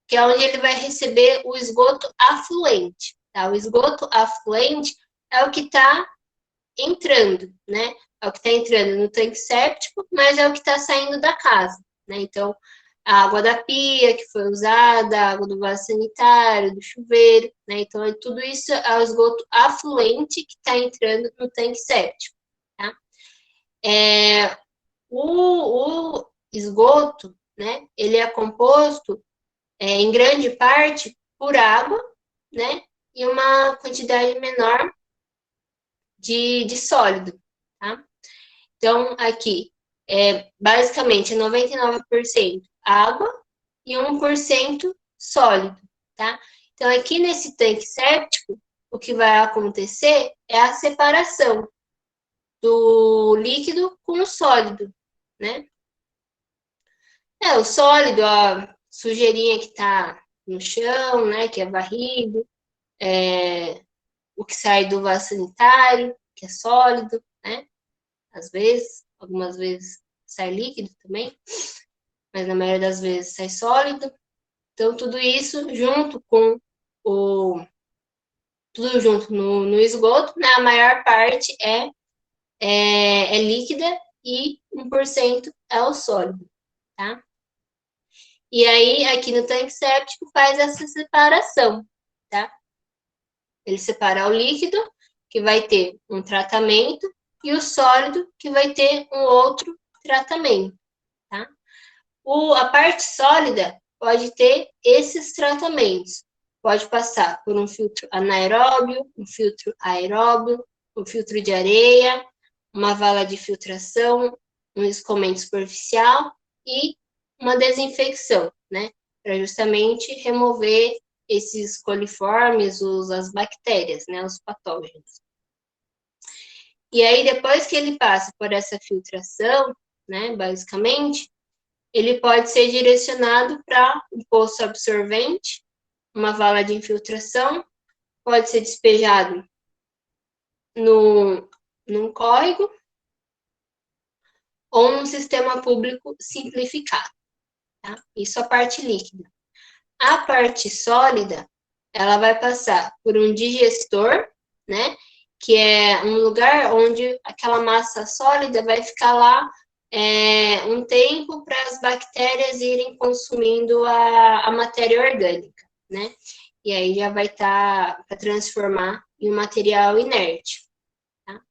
que é onde ele vai receber o esgoto afluente. Tá? O esgoto afluente é o que está entrando, né? É o que está entrando no tanque séptico, mas é o que está saindo da casa, né? Então, a água da pia que foi usada, a água do vaso sanitário, do chuveiro, né? Então, tudo isso é o esgoto afluente que está entrando no tanque séptico, tá? O esgoto, né? Ele é composto, em grande parte, por água, né? E uma quantidade menor de sólido, tá? Então, aqui, basicamente, é 99% água e 1% sólido, tá? Então, aqui nesse tanque séptico, o que vai acontecer é a separação do líquido com o sólido, né? O sólido, a sujeirinha que está no chão, né, que é varrido, o que sai do vaso sanitário, que é sólido, né? Às vezes, algumas vezes sai líquido também, mas na maioria das vezes sai sólido. Então, tudo isso junto com o. Tudo junto no esgoto, né? A maior parte é líquida e 1% é o sólido, tá? E aí, aqui no tanque séptico, faz essa separação, tá? Ele separa o líquido, que vai ter um tratamento, e o sólido, que vai ter um outro tratamento, tá? A parte sólida pode ter esses tratamentos. Pode passar por um filtro anaeróbio, um filtro aeróbio, um filtro de areia, uma vala de filtração, um escoamento superficial e uma desinfecção, né? Para justamente remover esses coliformes, as bactérias, né? Os patógenos. E aí, depois que ele passa por essa filtração, né? Basicamente, ele pode ser direcionado para um poço absorvente, uma vala de infiltração, pode ser despejado num córrego ou num sistema público simplificado. Tá? Isso a parte líquida. A parte sólida, ela vai passar por um digestor, né? Que é um lugar onde aquela massa sólida vai ficar lá um tempo para as bactérias irem consumindo a matéria orgânica, né? E aí já vai estar para transformar em um material inerte. Tá?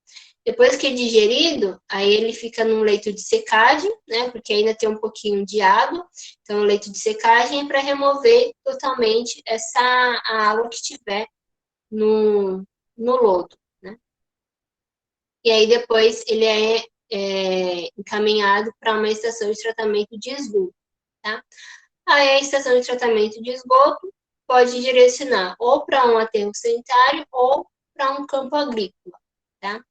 Depois que é digerido, aí ele fica num leito de secagem, né? Porque ainda tem um pouquinho de água. Então, o leito de secagem é para remover totalmente a água que tiver no lodo, né? E aí depois ele é encaminhado para uma estação de tratamento de esgoto, tá? Aí a estação de tratamento de esgoto pode direcionar ou para um aterro sanitário ou para um campo agrícola, tá?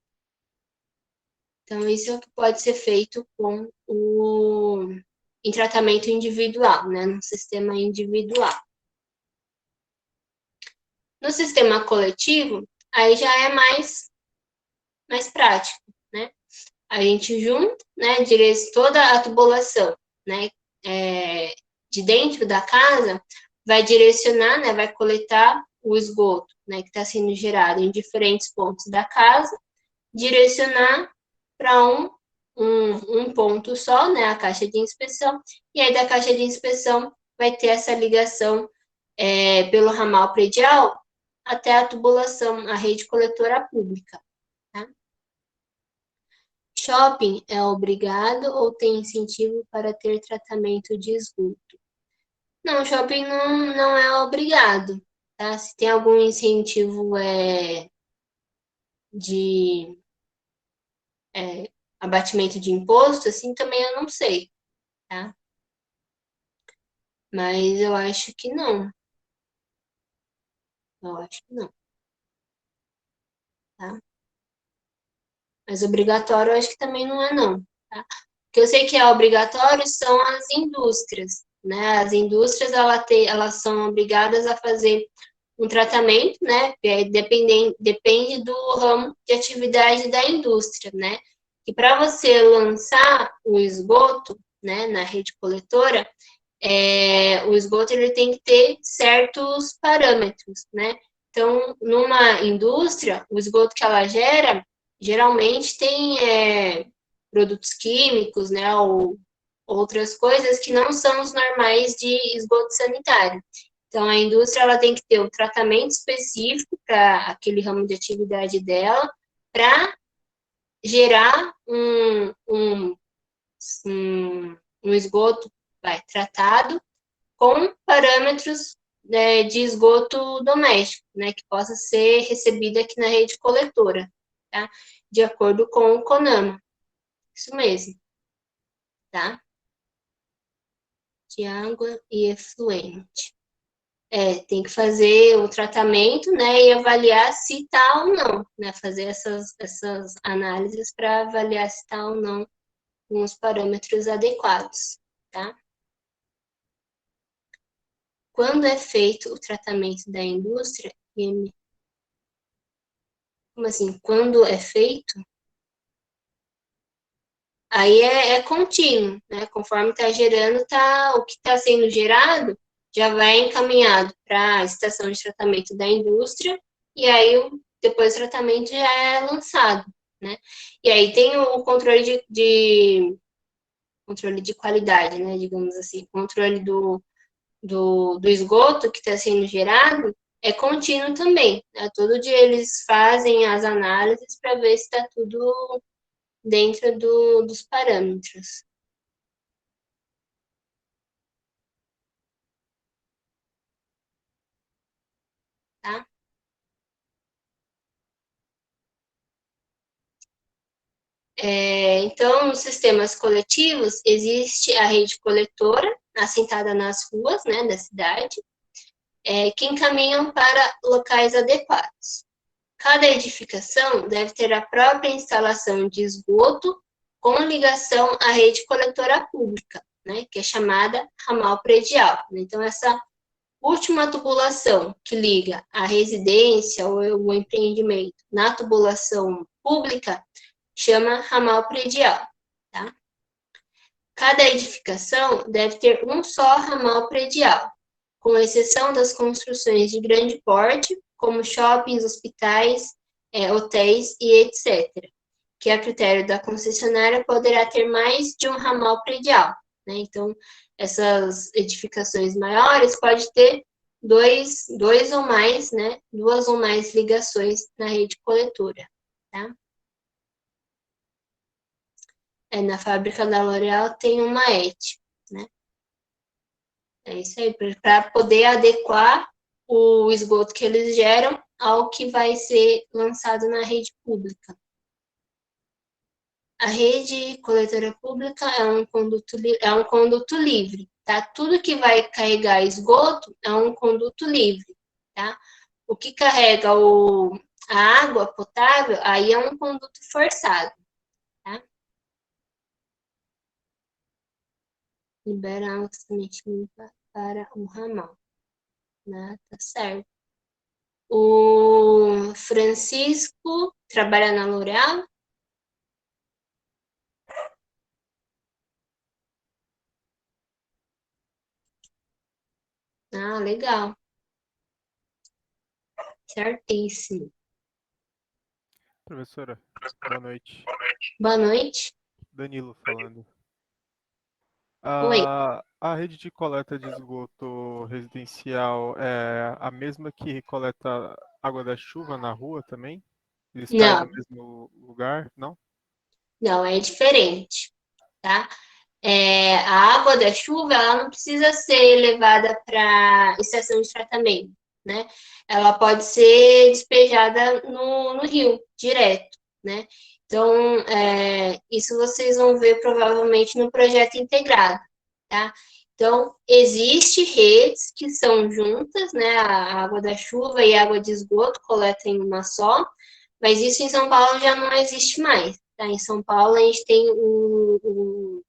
Então, isso é o que pode ser feito em tratamento individual, né? No sistema individual. No sistema coletivo, aí já é mais prático, né? A gente junta, né, toda a tubulação, né, de dentro da casa, vai direcionar, né, vai coletar o esgoto, né, que está sendo gerado em diferentes pontos da casa, direcionar para um ponto só, né, a caixa de inspeção, e aí da caixa de inspeção vai ter essa ligação pelo ramal predial até a tubulação, a rede coletora pública. Tá? Shopping é obrigado ou tem incentivo para ter tratamento de esgoto? Não, shopping não é obrigado. Tá? Se tem algum incentivo de abatimento de imposto, assim, também eu não sei. Tá? Mas eu acho que não. Eu acho que não. Tá? Mas obrigatório eu acho que também não é, não. Tá? O que eu sei que é obrigatório são as indústrias. Né? As indústrias elas são obrigadas a fazer um tratamento, né? Depende do ramo de atividade da indústria, né? E para você lançar o esgoto, né, na rede coletora, o esgoto ele tem que ter certos parâmetros, né? Então, numa indústria, o esgoto que ela gera, geralmente tem produtos químicos, né, ou outras coisas que não são os normais de esgoto sanitário. Então, a indústria ela tem que ter um tratamento específico para aquele ramo de atividade dela, para gerar um esgoto tratado com parâmetros de esgoto doméstico, né, que possa ser recebido aqui na rede coletora, tá? De acordo com o CONAMA. Isso mesmo, tá? De água e efluente. Tem que fazer o tratamento, né, e avaliar se está ou não, né, fazer essas análises para avaliar se está ou não com os parâmetros adequados, tá? Quando é feito o tratamento da indústria, como assim? Quando é feito, aí é contínuo, né? Conforme está gerando, o que está sendo gerado já vai encaminhado para a estação de tratamento da indústria, e aí depois o tratamento já é lançado, né? E aí tem o controle de qualidade, né? Digamos assim, controle do esgoto que está sendo gerado é contínuo também. Né? Todo dia eles fazem as análises para ver se está tudo dentro dos parâmetros. Tá? Então, nos sistemas coletivos, existe a rede coletora, assentada nas ruas, né, da cidade, que encaminham para locais adequados. Cada edificação deve ter a própria instalação de esgoto com ligação à rede coletora pública, né, que é chamada ramal predial. Então, essa última tubulação que liga a residência ou o empreendimento na tubulação pública chama ramal predial. Tá? Cada edificação deve ter um só ramal predial. com exceção das construções de grande porte, como shoppings, hospitais, hotéis e etc., que a critério da concessionária poderá ter mais de um ramal predial, né? Então, essas edificações maiores pode ter dois ou mais, né? Duas ou mais ligações na rede coletora, tá? Na fábrica da L'Oréal tem uma ET, né? É isso aí, para poder adequar o esgoto que eles geram ao que vai ser lançado na rede pública. A rede coletora pública é um conduto livre, tá? Tudo que vai carregar esgoto é um conduto livre, tá? O que carrega a água potável, aí é um conduto forçado, tá? Libera água totalmente limpa para o ramal, né? Tá certo. O Francisco trabalha na L'Oréal? Ah, legal. Certíssimo. Professora, boa noite. Boa noite. Danilo falando. Oi. A rede de coleta de esgoto residencial é a mesma que coleta água da chuva na rua também? Eles caem no Não, mesmo lugar? Não? não, é diferente, tá? A água da chuva, ela não precisa ser levada para estação de tratamento, né? Ela pode ser despejada no rio, direto, né? Então, isso vocês vão ver provavelmente no projeto integrado, tá? Então, existe redes que são juntas, né? A água da chuva e a água de esgoto coletam em uma só, mas isso em São Paulo já não existe mais, tá? Em São Paulo a gente tem o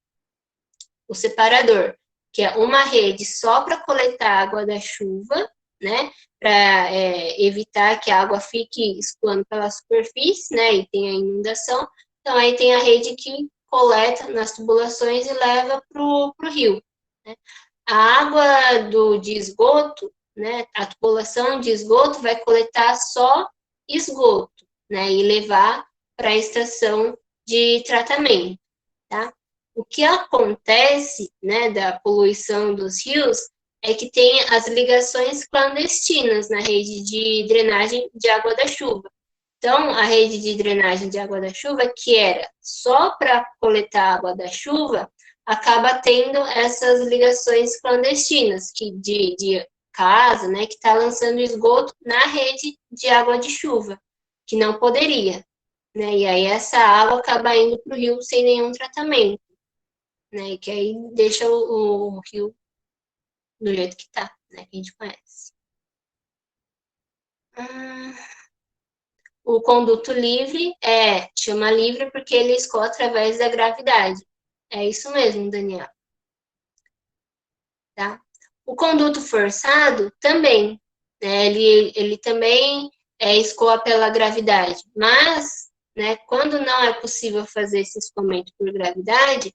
separador, que é uma rede só para coletar água da chuva, né? Para evitar que a água fique escoando pela superfície, né? E tenha inundação. Então, aí tem a rede que coleta nas tubulações e leva para o rio, né? A água de esgoto, né? A tubulação de esgoto vai coletar só esgoto, né? E levar para a estação de tratamento, tá? O que acontece, né, da poluição dos rios é que tem as ligações clandestinas na rede de drenagem de água da chuva. Então, a rede de drenagem de água da chuva, que era só para coletar água da chuva, acaba tendo essas ligações clandestinas, que de casa, né, que está lançando esgoto na rede de água de chuva, que não poderia, né? E aí essa água acaba indo para o rio sem nenhum tratamento, né? Que aí deixa o rio do jeito que tá, né? Que a gente conhece. O conduto livre chama livre porque ele escoa através da gravidade. É isso mesmo, Daniel. Tá? O conduto forçado também, né? Ele também escoa pela gravidade, mas, né, quando não é possível fazer esse escoamento por gravidade,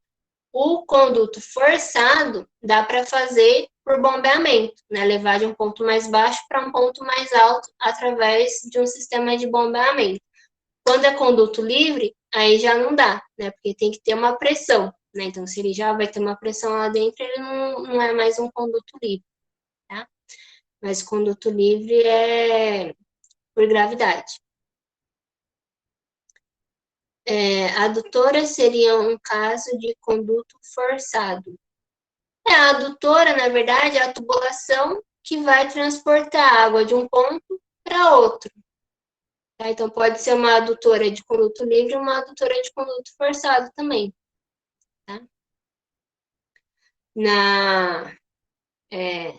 o conduto forçado dá para fazer por bombeamento, né? Levar de um ponto mais baixo para um ponto mais alto através de um sistema de bombeamento. Quando é conduto livre, aí já não dá, né? Porque tem que ter uma pressão, né? Então, se ele já vai ter uma pressão lá dentro, ele não é mais um conduto livre, tá? Mas conduto livre é por gravidade. A adutora seria um caso de conduto forçado. A adutora, na verdade, é a tubulação que vai transportar água de um ponto para outro. Tá? Então, pode ser uma adutora de conduto livre e uma adutora de conduto forçado também. Tá? Na,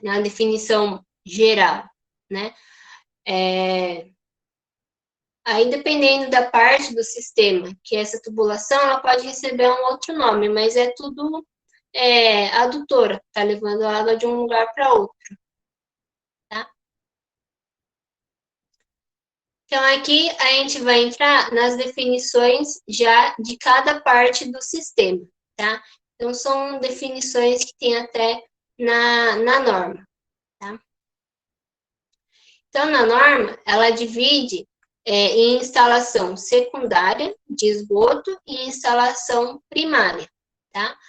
na definição geral, né? Aí, dependendo da parte do sistema, que é essa tubulação, ela pode receber um outro nome, mas é tudo adutora, tá levando a água de um lugar para outro. Tá? Então, aqui a gente vai entrar nas definições já de cada parte do sistema, tá? Então, são definições que tem até na norma, tá? Então, na norma, ela divide em instalação secundária de esgoto e instalação primária, tá?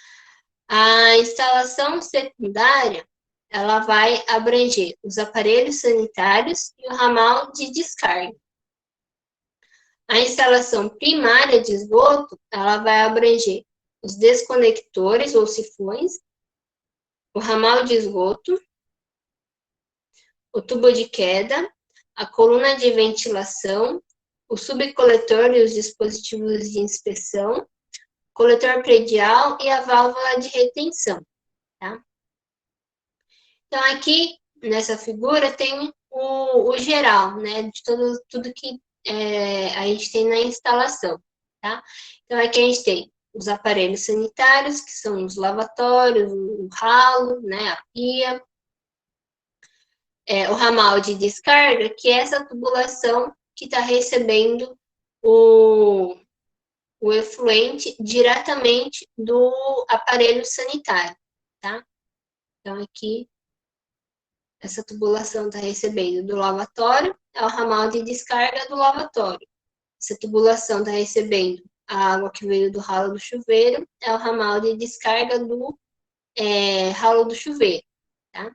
A instalação secundária, ela vai abranger os aparelhos sanitários e o ramal de descarga. A instalação primária de esgoto, ela vai abranger os desconectores ou sifões, o ramal de esgoto, o tubo de queda, a coluna de ventilação, o subcoletor e os dispositivos de inspeção, coletor predial e a válvula de retenção, tá? Então, aqui, nessa figura, tem o geral, né, de tudo que a gente tem na instalação, tá? Então, aqui a gente tem os aparelhos sanitários, que são os lavatórios, o ralo, né, a pia, o ramal de descarga, que é essa tubulação que está recebendo o efluente diretamente do aparelho sanitário, tá? Então, aqui, essa tubulação está recebendo do lavatório, é o ramal de descarga do lavatório. Essa tubulação está recebendo a água que veio do ralo do chuveiro, é o ramal de descarga do ralo do chuveiro, tá?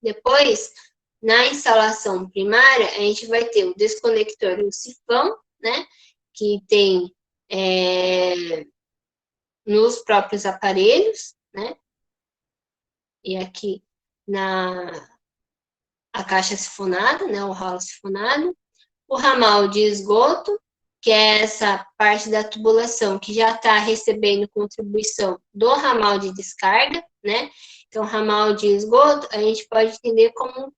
Depois, na instalação primária, a gente vai ter o desconector e o sifão, né? Que tem nos próprios aparelhos, né? E aqui a caixa sifonada, né? O ralo sifonado. O ramal de esgoto, que é essa parte da tubulação que já está recebendo contribuição do ramal de descarga, né? Então, ramal de esgoto, a gente pode entender como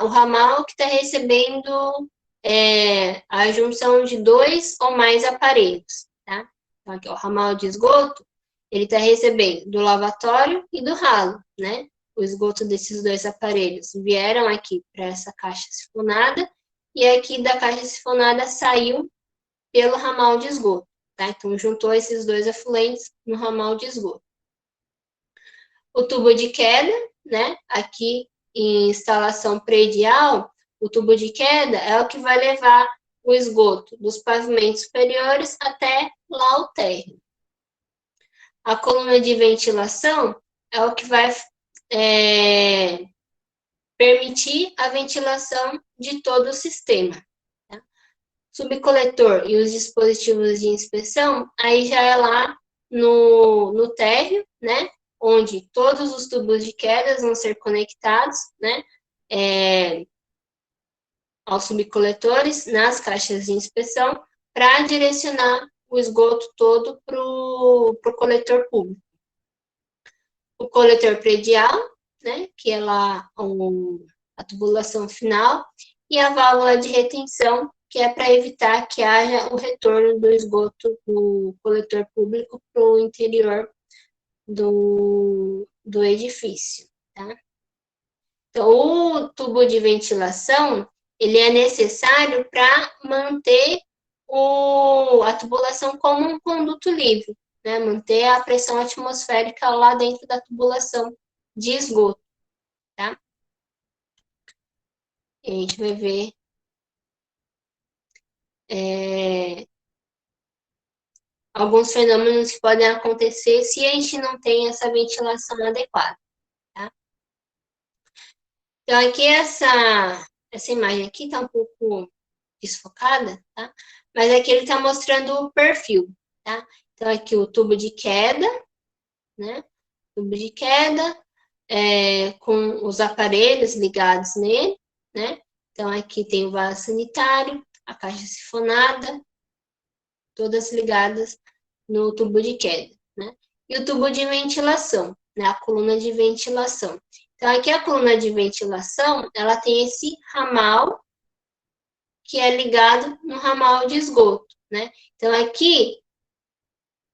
o ramal que está recebendo a junção de 2 ou mais aparelhos, tá? Então, aqui, o ramal de esgoto, ele está recebendo do lavatório e do ralo, né? O esgoto desses 2 aparelhos vieram aqui para essa caixa sifonada, e aqui da caixa sifonada saiu pelo ramal de esgoto, tá? Então, juntou esses 2 efluentes no ramal de esgoto. O tubo de queda, né? Aqui em instalação predial, o tubo de queda é o que vai levar o esgoto dos pavimentos superiores até lá ao térreo. A coluna de ventilação é o que vai permitir a ventilação de todo o sistema. Tá? Subcoletor e os dispositivos de inspeção, aí já é lá no térreo, né? Onde todos os tubos de quedas vão ser conectados, né? Aos subcoletores, nas caixas de inspeção, para direcionar o esgoto todo para o coletor público. O coletor predial, né, que é lá a tubulação final, e a válvula de retenção, que é para evitar que haja o retorno do esgoto do coletor público para o interior do edifício, tá? Então, o tubo de ventilação, ele é necessário para manter a tubulação como um conduto livre, né? Manter a pressão atmosférica lá dentro da tubulação de esgoto, tá? E a gente vai ver alguns fenômenos que podem acontecer se a gente não tem essa ventilação adequada, tá? Então, aqui essa imagem aqui está um pouco desfocada, tá? Mas aqui ele está mostrando o perfil, tá? Então, aqui o tubo de queda, né? Tubo de queda, com os aparelhos ligados nele, né? Então, aqui tem o vaso sanitário, a caixa sifonada, todas ligadas no tubo de queda, né? E o tubo de ventilação, né? A coluna de ventilação. Então, aqui a coluna de ventilação, ela tem esse ramal que é ligado no ramal de esgoto, né? Então, aqui,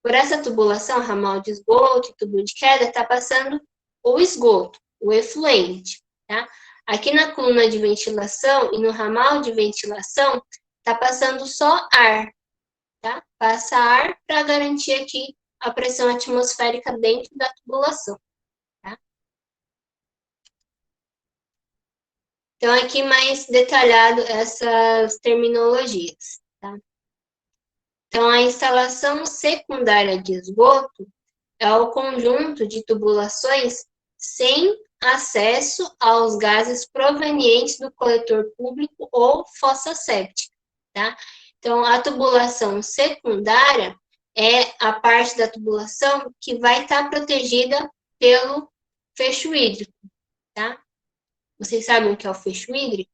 por essa tubulação, ramal de esgoto e tubo de queda, está passando o esgoto, o efluente, tá? Aqui na coluna de ventilação e no ramal de ventilação, está passando só ar, tá? Passa ar para garantir aqui a pressão atmosférica dentro da tubulação, tá? Então, aqui mais detalhado essas terminologias, tá? Então, a instalação secundária de esgoto é o conjunto de tubulações sem acesso aos gases provenientes do coletor público ou fossa séptica, tá? Então, a tubulação secundária é a parte da tubulação que vai estar protegida pelo fecho hídrico, tá? Vocês sabem o que é o fecho hídrico?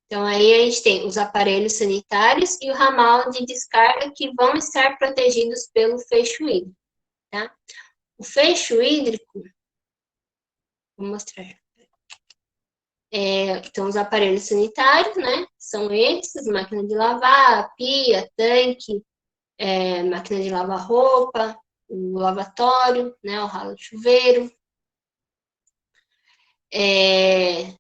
Então, aí a gente tem os aparelhos sanitários e o ramal de descarga que vão estar protegidos pelo fecho hídrico, tá? O fecho hídrico, vou mostrar. Então, os aparelhos sanitários, né? São esses, máquina de lavar, pia, tanque, máquina de lavar roupa, o lavatório, né? O ralo de chuveiro. E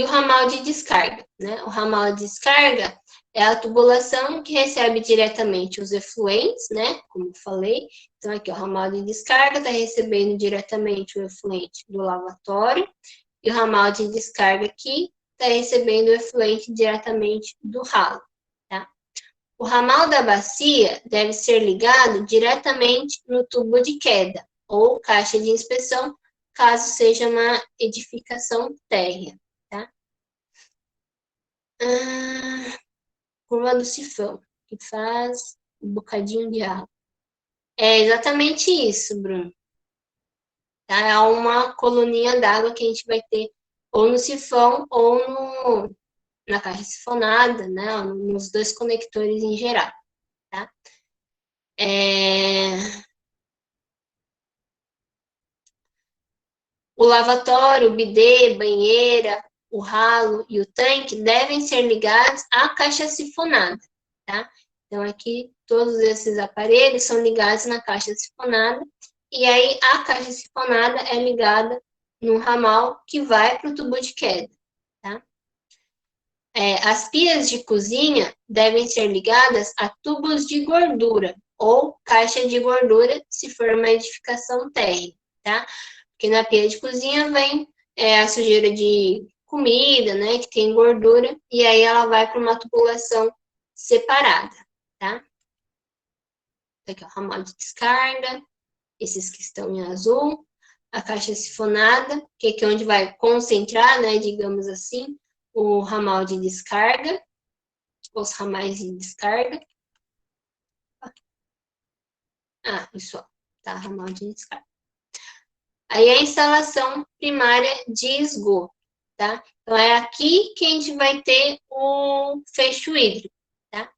o ramal de descarga, né? O ramal de descarga é a tubulação que recebe diretamente os efluentes, né? Como eu falei. Então, aqui o ramal de descarga está recebendo diretamente o efluente do lavatório. E o ramal de descarga aqui está recebendo o efluente diretamente do ralo, tá? O ramal da bacia deve ser ligado diretamente no tubo de queda ou caixa de inspeção, caso seja uma edificação térrea, tá? Curva do sifão, que faz um bocadinho de água. É exatamente isso, Bruno. Tá? É uma coluninha d'água que a gente vai ter ou no sifão ou na caixa sifonada, né? Nos dois conectores em geral, tá? O lavatório, o bidê, banheira, o ralo e o tanque devem ser ligados à caixa sifonada, tá? Então, aqui, todos esses aparelhos são ligados na caixa sifonada, e aí a caixa sifonada é ligada no ramal que vai para o tubo de queda, tá? As pias de cozinha devem ser ligadas a tubos de gordura ou caixa de gordura, se for uma edificação térrea, tá? Porque na pia de cozinha vem a sujeira de comida, né, que tem gordura, e aí ela vai para uma tubulação separada, tá? Aqui, ó, ramal de descarga, esses que estão em azul, a caixa sifonada, que é aqui onde vai concentrar, né, digamos assim, o ramal de descarga, os ramais de descarga. Isso, ó, tá, ramal de descarga. Aí a instalação primária de esgoto, tá? Então, é aqui que a gente vai ter o fecho hídrico, tá?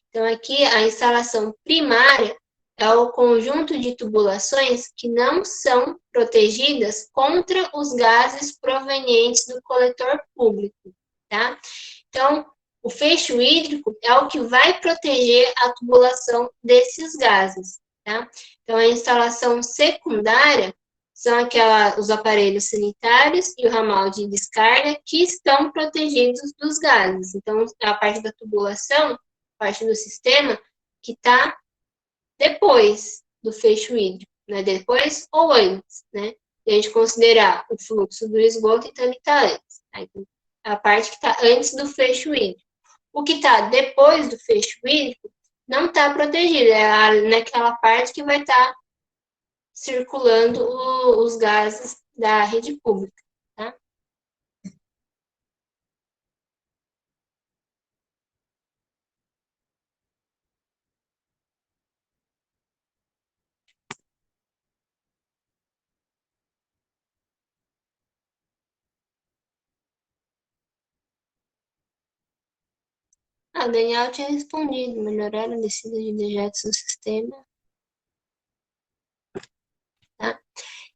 Então, aqui a instalação primária é o conjunto de tubulações que não são protegidas contra os gases provenientes do coletor público, tá? Então, o fecho hídrico é o que vai proteger a tubulação desses gases, tá? Então, a instalação secundária são os aparelhos sanitários e o ramal de descarga que estão protegidos dos gases. Então, a parte da tubulação, parte do sistema, que está depois do fecho hídrico, né? Depois ou antes, né? Se a gente considerar o fluxo do esgoto, então ele está antes. Tá? Então, a parte que está antes do fecho hídrico. O que está depois do fecho hídrico não está protegido, naquela parte que vai estar circulando os gases da rede pública, tá? O Daniel tinha respondido, melhorar a descida de dejetos no sistema, tá?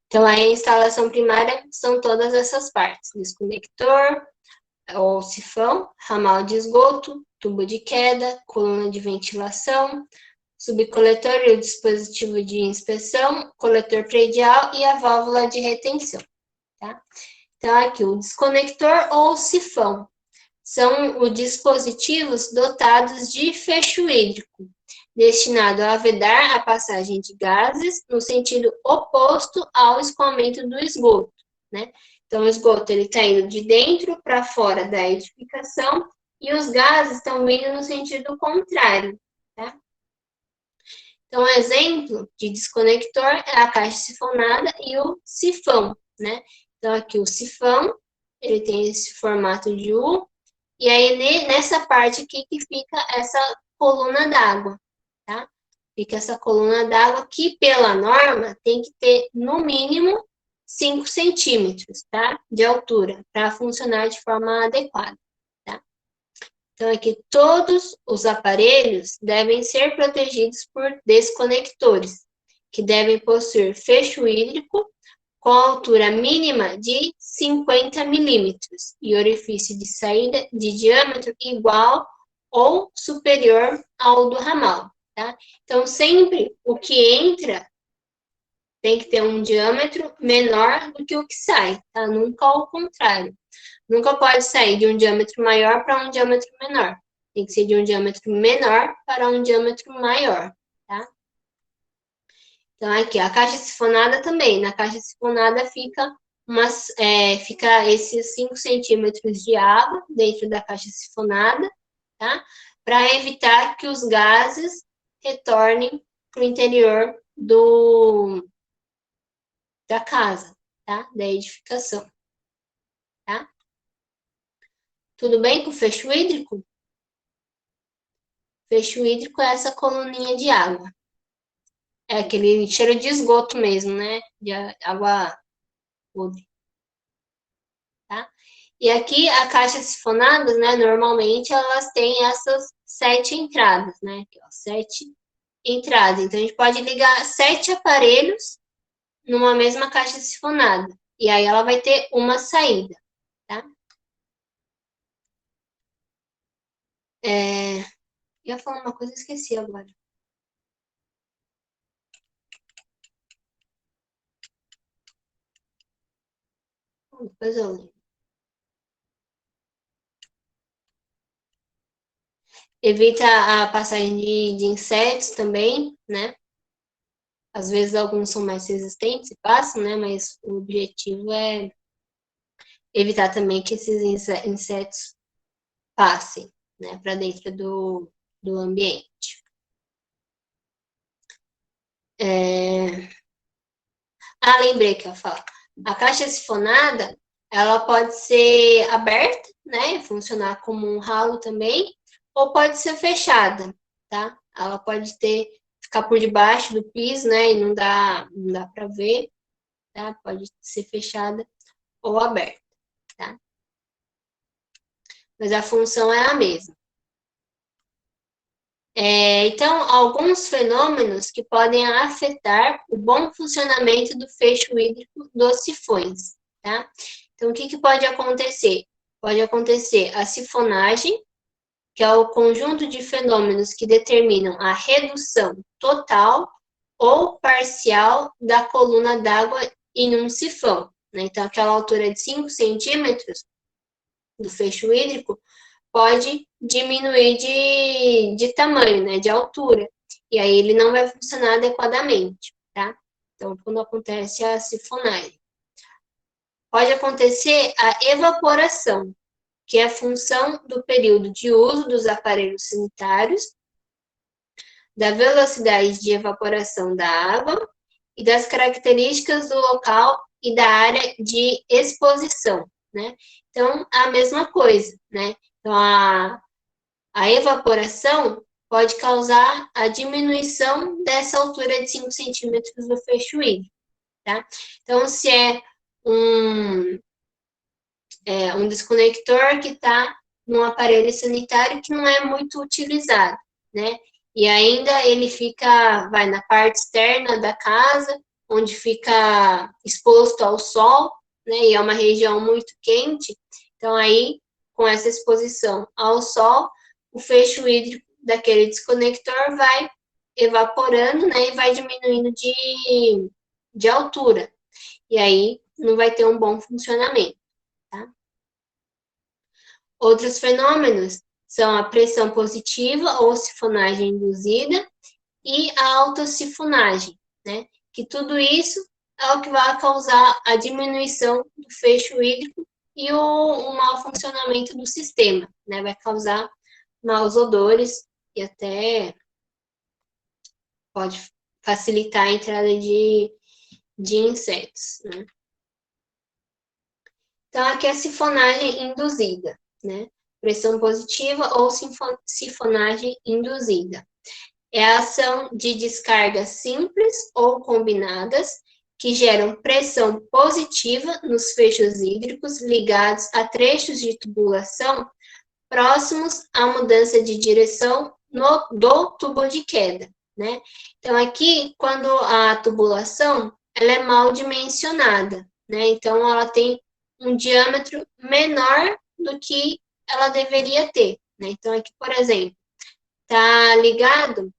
Então, a instalação primária são todas essas partes, desconector, ou sifão, ramal de esgoto, tubo de queda, coluna de ventilação, subcoletor e o dispositivo de inspeção, coletor predial e a válvula de retenção, tá? Então, aqui o desconector ou sifão são os dispositivos dotados de fecho hídrico, destinado a vedar a passagem de gases no sentido oposto ao escoamento do esgoto, né? Então, o esgoto está indo de dentro para fora da edificação e os gases estão vindo no sentido contrário, tá? Então, um exemplo de desconector é a caixa sifonada e o sifão, né? Então, aqui o sifão, ele tem esse formato de U, e aí nessa parte aqui que fica essa coluna d'água, tá? Fica essa coluna d'água que, pela norma, tem que ter, no mínimo, 5 centímetros, tá? De altura, para funcionar de forma adequada, tá? Então, aqui, todos os aparelhos devem ser protegidos por desconectores, que devem possuir fecho hídrico com altura mínima de 50 milímetros e orifício de saída de diâmetro igual ou superior ao do ramal, tá? Então, sempre o que entra tem que ter um diâmetro menor do que o que sai, tá? Nunca ao contrário. Nunca pode sair de um diâmetro maior para um diâmetro menor. Tem que ser de um diâmetro menor para um diâmetro maior, tá? Então, aqui, a caixa sifonada também. Na caixa sifonada fica esses 5 centímetros de água dentro da caixa sifonada, tá? Para evitar que os gases retornem para o interior da casa, tá? Da edificação, tá? Tudo bem com o fecho hídrico? Fecho hídrico é essa coluninha de água. É aquele cheiro de esgoto mesmo, né? De água podre, tá? E aqui, a caixa sifonadas, né? Normalmente, elas têm essas 7 entradas, né? Aqui, ó, 7 entradas. Então, a gente pode ligar 7 aparelhos numa mesma caixa sifonada. E aí, ela vai ter uma saída, tá? Eu ia falar uma coisa e esqueci agora. Depois eu lembro. Evita a passagem de insetos também, né? Às vezes alguns são mais resistentes e passam, né? Mas o objetivo é evitar também que esses insetos passem, né? Para dentro do ambiente. Lembrei que eu ia falar. A caixa sifonada, ela pode ser aberta, né? Funcionar como um ralo também, ou pode ser fechada, tá? Ela pode ficar por debaixo do piso, né? E não dá para ver, tá? Pode ser fechada ou aberta, tá? Mas a função é a mesma. Então, alguns fenômenos que podem afetar o bom funcionamento do fecho hídrico dos sifões, tá? Então, o que pode acontecer? Pode acontecer a sifonagem, que é o conjunto de fenômenos que determinam a redução total ou parcial da coluna d'água em um sifão, né? Então, aquela altura de 5 centímetros do fecho hídrico pode diminuir de tamanho, né, de altura, e aí ele não vai funcionar adequadamente, tá? Então, quando acontece a sifonagem. Pode acontecer a evaporação, que é a função do período de uso dos aparelhos sanitários, da velocidade de evaporação da água e das características do local e da área de exposição, né? Então, a mesma coisa, né? Então, a evaporação pode causar a diminuição dessa altura de 5 centímetros do fecho hídrico, tá? Então, se é um desconector que está num aparelho sanitário que não é muito utilizado, né? E ainda ele vai na parte externa da casa, onde fica exposto ao sol, né? E é uma região muito quente. Então, aí, com essa exposição ao sol, o fecho hídrico daquele desconector vai evaporando, né? E vai diminuindo de altura. E aí, não vai ter um bom funcionamento. Tá? Outros fenômenos são a pressão positiva ou sifonagem induzida e a autossifonagem, né? Que tudo isso é o que vai causar a diminuição do fecho hídrico e o mau funcionamento do sistema, né? Vai causar maus odores e até pode facilitar a entrada de insetos, né? Então, aqui é a sifonagem induzida, né? Pressão positiva ou sifonagem induzida. É a ação de descargas simples ou combinadas que geram pressão positiva nos fechos hídricos ligados a trechos de tubulação próximos à mudança de direção do tubo de queda, né? Então, aqui, quando a tubulação ela é mal dimensionada, né? Então, ela tem um diâmetro menor do que ela deveria ter, né? Então, aqui, por exemplo, está ligado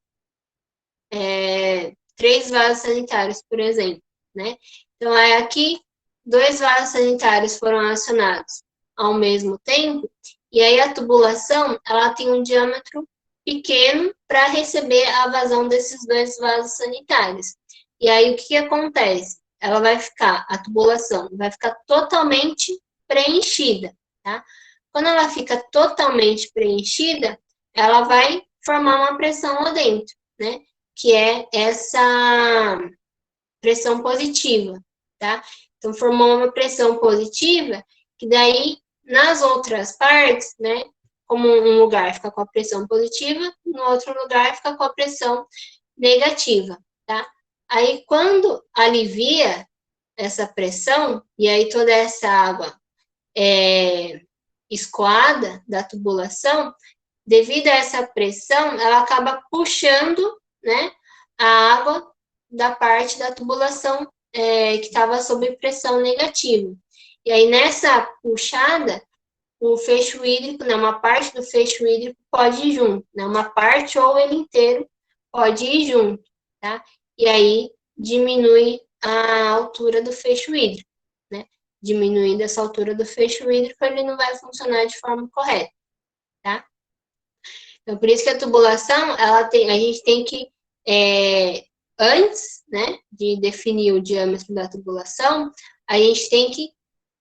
3 vasos sanitários, por exemplo, né? Então, aqui, 2 vasos sanitários foram acionados ao mesmo tempo, e aí a tubulação, ela tem um diâmetro pequeno para receber a vazão desses 2 vasos sanitários. E aí, o que acontece? Ela vai ficar, a tubulação vai ficar totalmente preenchida, tá? Quando ela fica totalmente preenchida, ela vai formar uma pressão lá dentro, né? Que é essa pressão positiva, tá? Então, formou uma pressão positiva, que daí, nas outras partes, né? Como um lugar fica com a pressão positiva, no outro lugar fica com a pressão negativa, tá? Aí, quando alivia essa pressão, e aí toda essa água escoada da tubulação, devido a essa pressão, ela acaba puxando, né, a água da parte da tubulação que estava sob pressão negativa. E aí, nessa puxada, o fecho hídrico, né, uma parte do fecho hídrico pode ir junto, né, uma parte ou ele inteiro pode ir junto, tá? E aí diminui a altura do fecho hídrico, né? Diminuindo essa altura do fecho hídrico, ele não vai funcionar de forma correta, tá? Então, por isso que a tubulação, a gente tem que, antes, né, de definir o diâmetro da tubulação, a gente tem que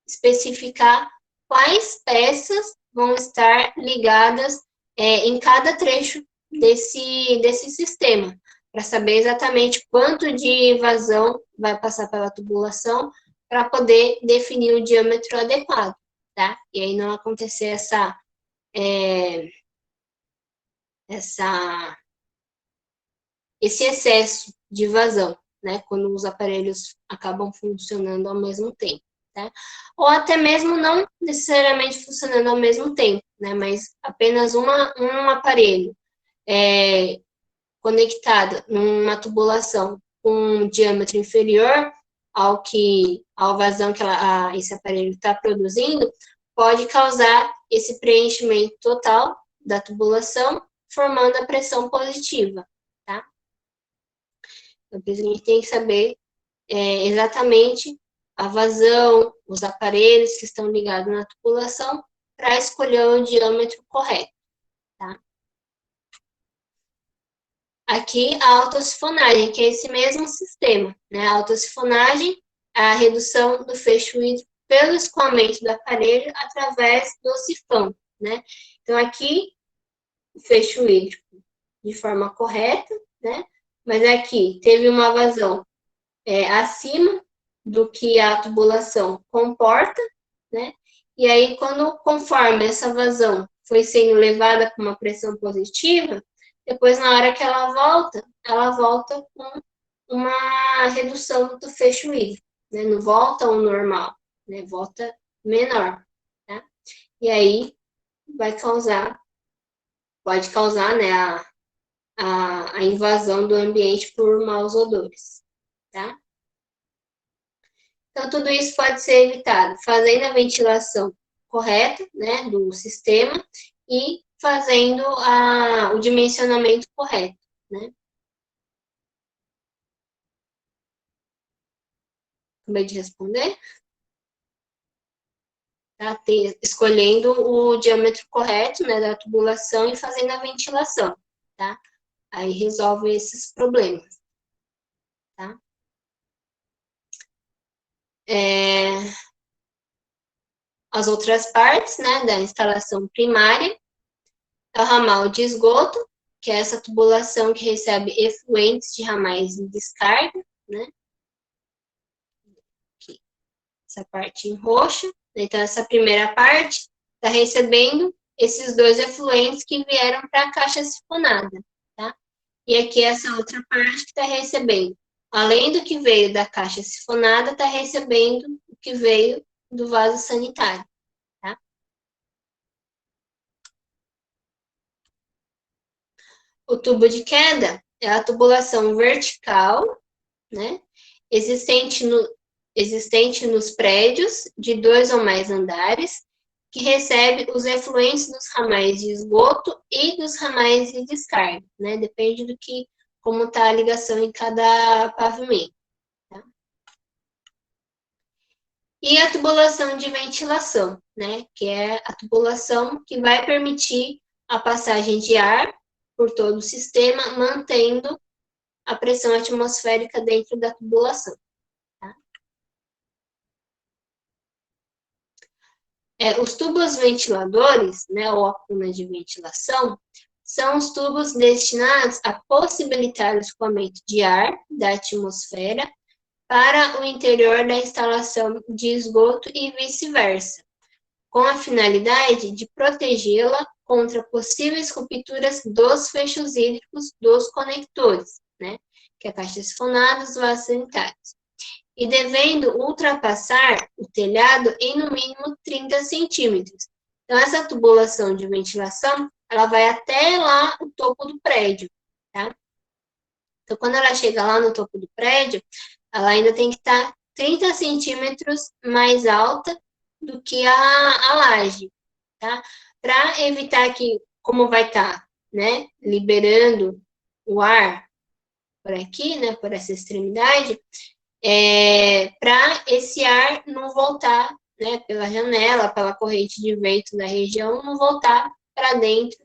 especificar quais peças vão estar ligadas em cada trecho desse sistema, para saber exatamente quanto de vazão vai passar pela tubulação, para poder definir o diâmetro adequado, tá? E aí não acontecer esse excesso de vazão, né? Quando os aparelhos acabam funcionando ao mesmo tempo, tá? Ou até mesmo não necessariamente funcionando ao mesmo tempo, né? Mas apenas um aparelho conectado numa tubulação com um diâmetro inferior ao vazão que esse aparelho está produzindo, pode causar esse preenchimento total da tubulação, formando a pressão positiva, tá? Então, a gente tem que saber exatamente a vazão, os aparelhos que estão ligados na tubulação, para escolher o diâmetro correto, tá? Aqui, a autossifonagem, que é esse mesmo sistema, né? A autossifonagem é a redução do fecho hídrico pelo escoamento do aparelho através do sifão, né? Então, aqui, o fecho hídrico de forma correta, né? Mas aqui teve uma vazão acima do que a tubulação comporta, né? E aí, conforme essa vazão foi sendo levada com uma pressão positiva, depois, na hora que ela volta com uma redução do fecho hídrico, né? Não volta ao normal, né? Volta menor, tá? E aí, pode causar, né, a invasão do ambiente por maus odores, tá? Então, tudo isso pode ser evitado fazendo a ventilação correta, né, do sistema e fazendo o dimensionamento correto, né? Acabei de responder. tá? Escolhendo o diâmetro correto, né, da tubulação e fazendo a ventilação, tá? Aí resolve esses problemas, tá? As outras partes, né, da instalação primária é o ramal de esgoto, que é essa tubulação que recebe efluentes de ramais de descarga, né? Aqui, essa parte em roxo. Então, essa primeira parte está recebendo esses dois efluentes que vieram para a caixa sifonada, tá? E aqui essa outra parte que está recebendo, além do que veio da caixa sifonada, está recebendo o que veio do vaso sanitário, tá? O tubo de queda é a tubulação vertical, né? Existente, existente nos prédios de 2 ou mais andares, que recebe os efluentes dos ramais de esgoto e dos ramais de descarga, né? Depende do que, como está a ligação em cada pavimento. Tá? E a tubulação de ventilação, né? Que é a tubulação que vai permitir a passagem de ar por todo o sistema, mantendo a pressão atmosférica dentro da tubulação. Tá? Os tubos ventiladores, né, ou a cuna de ventilação, são os tubos destinados a possibilitar o escoamento de ar da atmosfera para o interior da instalação de esgoto e vice-versa, com a finalidade de protegê-la contra possíveis rupturas dos fechos hídricos dos conectores, né, que é a caixa sifonada, os vasos sanitários, e devendo ultrapassar o telhado em no mínimo 30 centímetros. Então, essa tubulação de ventilação, ela vai até lá o topo do prédio, tá? Então, quando ela chega lá no topo do prédio, ela ainda tem que estar 30 centímetros mais alta do que a laje, tá? Para evitar que, como vai estar, né, liberando o ar por aqui, né, por essa extremidade, para esse ar não voltar, né, pela janela, pela corrente de vento da região, não voltar para dentro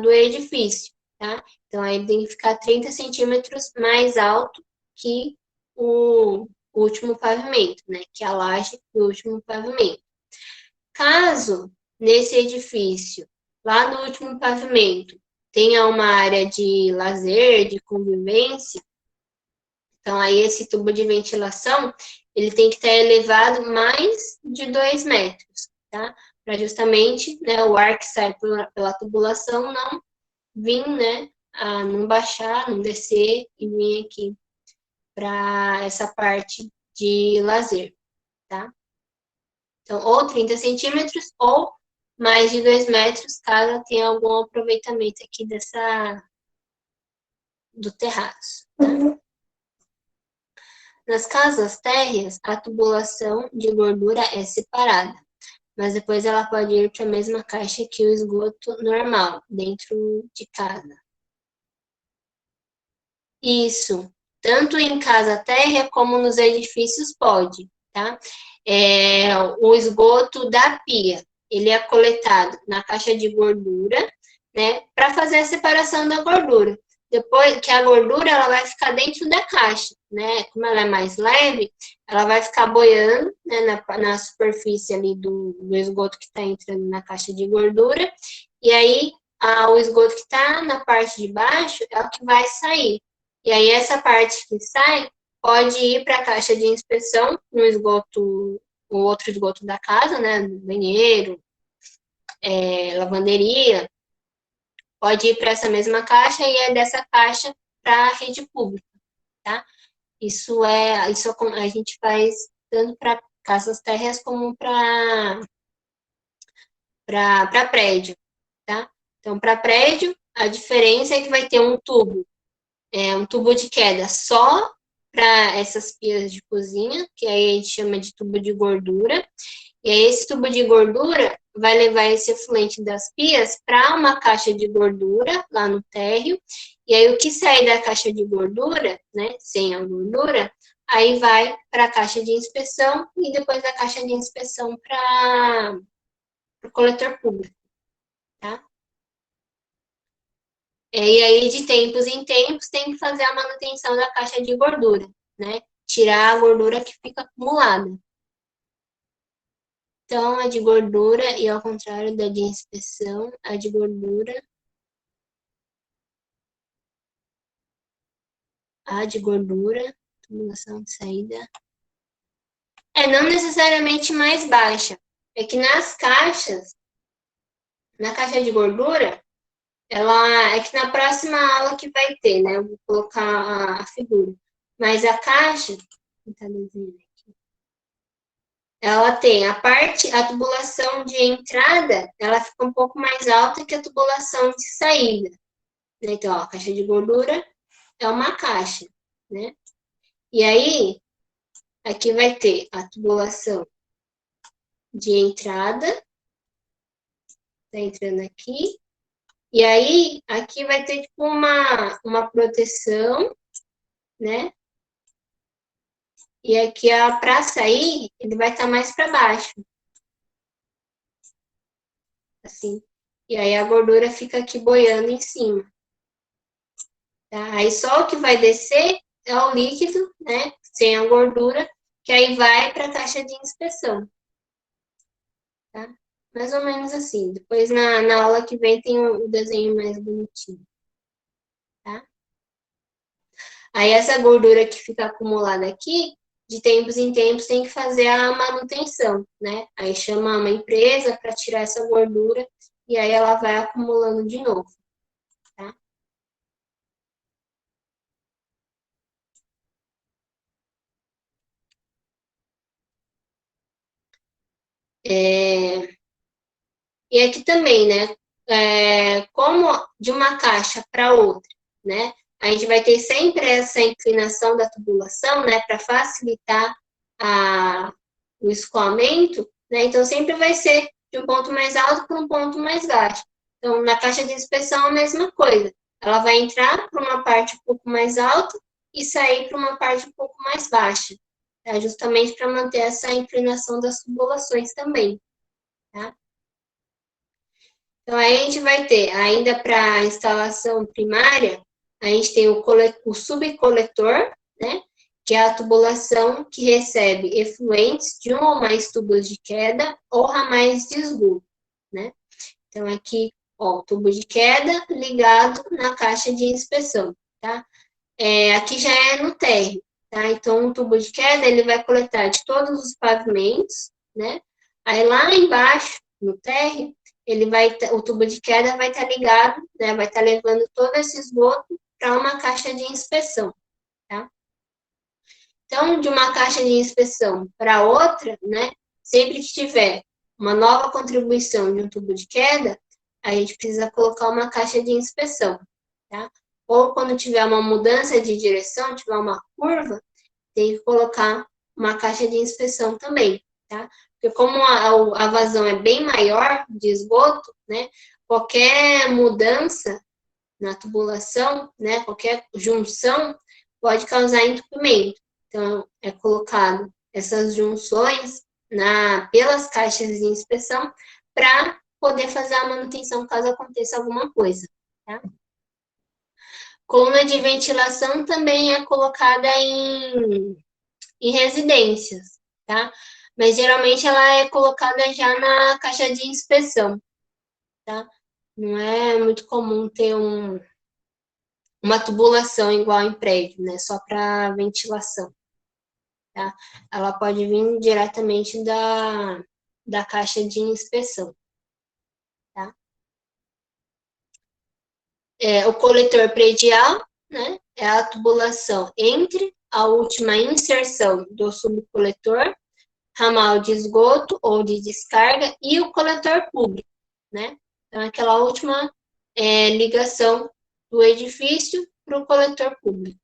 do edifício, tá? Então, aí tem que ficar 30 centímetros mais alto que o último pavimento, né, que a laje do último pavimento. Caso, nesse edifício, lá no último pavimento, tenha uma área de lazer, de convivência, então, aí esse tubo de ventilação, ele tem que estar elevado mais de 2 metros, tá? Para justamente, né, o ar que sai pela tubulação não vir, né, a não baixar, não descer e vir aqui para essa parte de lazer, tá? Então, ou 30 centímetros ou mais de 2 metros, caso tenha algum aproveitamento aqui do terraço, tá? Nas casas térreas, a tubulação de gordura é separada, mas depois ela pode ir para a mesma caixa que o esgoto normal, dentro de casa. Isso, tanto em casa térrea como nos edifícios pode, tá? O esgoto da pia, ele é coletado na caixa de gordura, né, para fazer a separação da gordura. Depois que a gordura ela vai ficar dentro da caixa, né? Como ela é mais leve, ela vai ficar boiando, né, na superfície ali do esgoto que está entrando na caixa de gordura. E aí o esgoto que está na parte de baixo é o que vai sair. E aí essa parte que sai pode ir para a caixa de inspeção no esgoto, o outro esgoto da casa, né? Banheiro, lavanderia. Pode ir para essa mesma caixa e é dessa caixa para a rede pública, tá? Isso a gente faz tanto para casas térreas como para prédio, tá? Então, para prédio, a diferença é que vai ter um tubo de queda só para essas pias de cozinha, que aí a gente chama de tubo de gordura. E aí esse tubo de gordura vai levar esse efluente das pias para uma caixa de gordura lá no térreo. E aí o que sair da caixa de gordura, né, sem a gordura, aí vai para a caixa de inspeção e depois da caixa de inspeção para o coletor público, tá? E aí, de tempos em tempos, tem que fazer a manutenção da caixa de gordura, né? Tirar a gordura que fica acumulada. Então, a de gordura, e ao contrário da de inspeção, a de gordura, tubulação de saída, não necessariamente mais baixa. É que nas caixas, na caixa de gordura, é que na próxima aula que vai ter, né? Eu vou colocar a figura. Mas a caixa, ela tem a tubulação de entrada, ela fica um pouco mais alta que a tubulação de saída. Então, ó, a caixa de gordura é uma caixa, né? E aí, aqui vai ter a tubulação de entrada, tá entrando aqui. E aí, aqui vai ter tipo uma proteção, né? E aqui, para sair, ele vai estar mais para baixo. Assim. E aí a gordura fica aqui boiando em cima. Tá? Aí só o que vai descer é o líquido, né? Sem a gordura, que aí vai para a caixa de inspeção. Tá? Mais ou menos assim. Depois na aula que vem tem o desenho mais bonitinho. Tá? Aí essa gordura que fica acumulada aqui, de tempos em tempos tem que fazer a manutenção, né? Aí chama uma empresa para tirar essa gordura e aí ela vai acumulando de novo, tá? E aqui também, né? Como de uma caixa para outra, né? A gente vai ter sempre essa inclinação da tubulação, né? Para facilitar o escoamento, né? Então, sempre vai ser de um ponto mais alto para um ponto mais baixo. Então, na caixa de inspeção, a mesma coisa. Ela vai entrar para uma parte um pouco mais alta e sair para uma parte um pouco mais baixa, tá? Justamente para manter essa inclinação das tubulações também, tá? Então, aí a gente vai ter, ainda para a instalação primária, a gente tem o subcoletor, né? Que é a tubulação que recebe efluentes de um ou mais tubos de queda ou ramais de esgoto, né? Então, aqui, ó, o tubo de queda ligado na caixa de inspeção, tá? Aqui já é no térreo, tá? Então, o tubo de queda, ele vai coletar de todos os pavimentos, né? Aí, lá embaixo, no térreo, o tubo de queda vai estar ligado, né? Vai estar levando todo esse esgoto para uma caixa de inspeção, tá? Então, de uma caixa de inspeção para outra, né? Sempre que tiver uma nova contribuição de um tubo de queda, a gente precisa colocar uma caixa de inspeção, tá? Ou quando tiver uma mudança de direção, tiver uma curva, tem que colocar uma caixa de inspeção também, tá? Porque como a vazão é bem maior de esgoto, né? Qualquer mudança na tubulação, né? Qualquer junção pode causar entupimento. Então, é colocado essas junções pelas caixas de inspeção para poder fazer a manutenção caso aconteça alguma coisa, tá? Coluna de ventilação também é colocada em residências, tá? Mas geralmente ela é colocada já na caixa de inspeção, tá? Não é muito comum ter uma tubulação igual em prédio, né? Só para ventilação, tá? Ela pode vir diretamente da caixa de inspeção, tá? O coletor predial, né? É a tubulação entre a última inserção do subcoletor, ramal de esgoto ou de descarga e o coletor público, né? Então, aquela última ligação do edifício para o coletor público.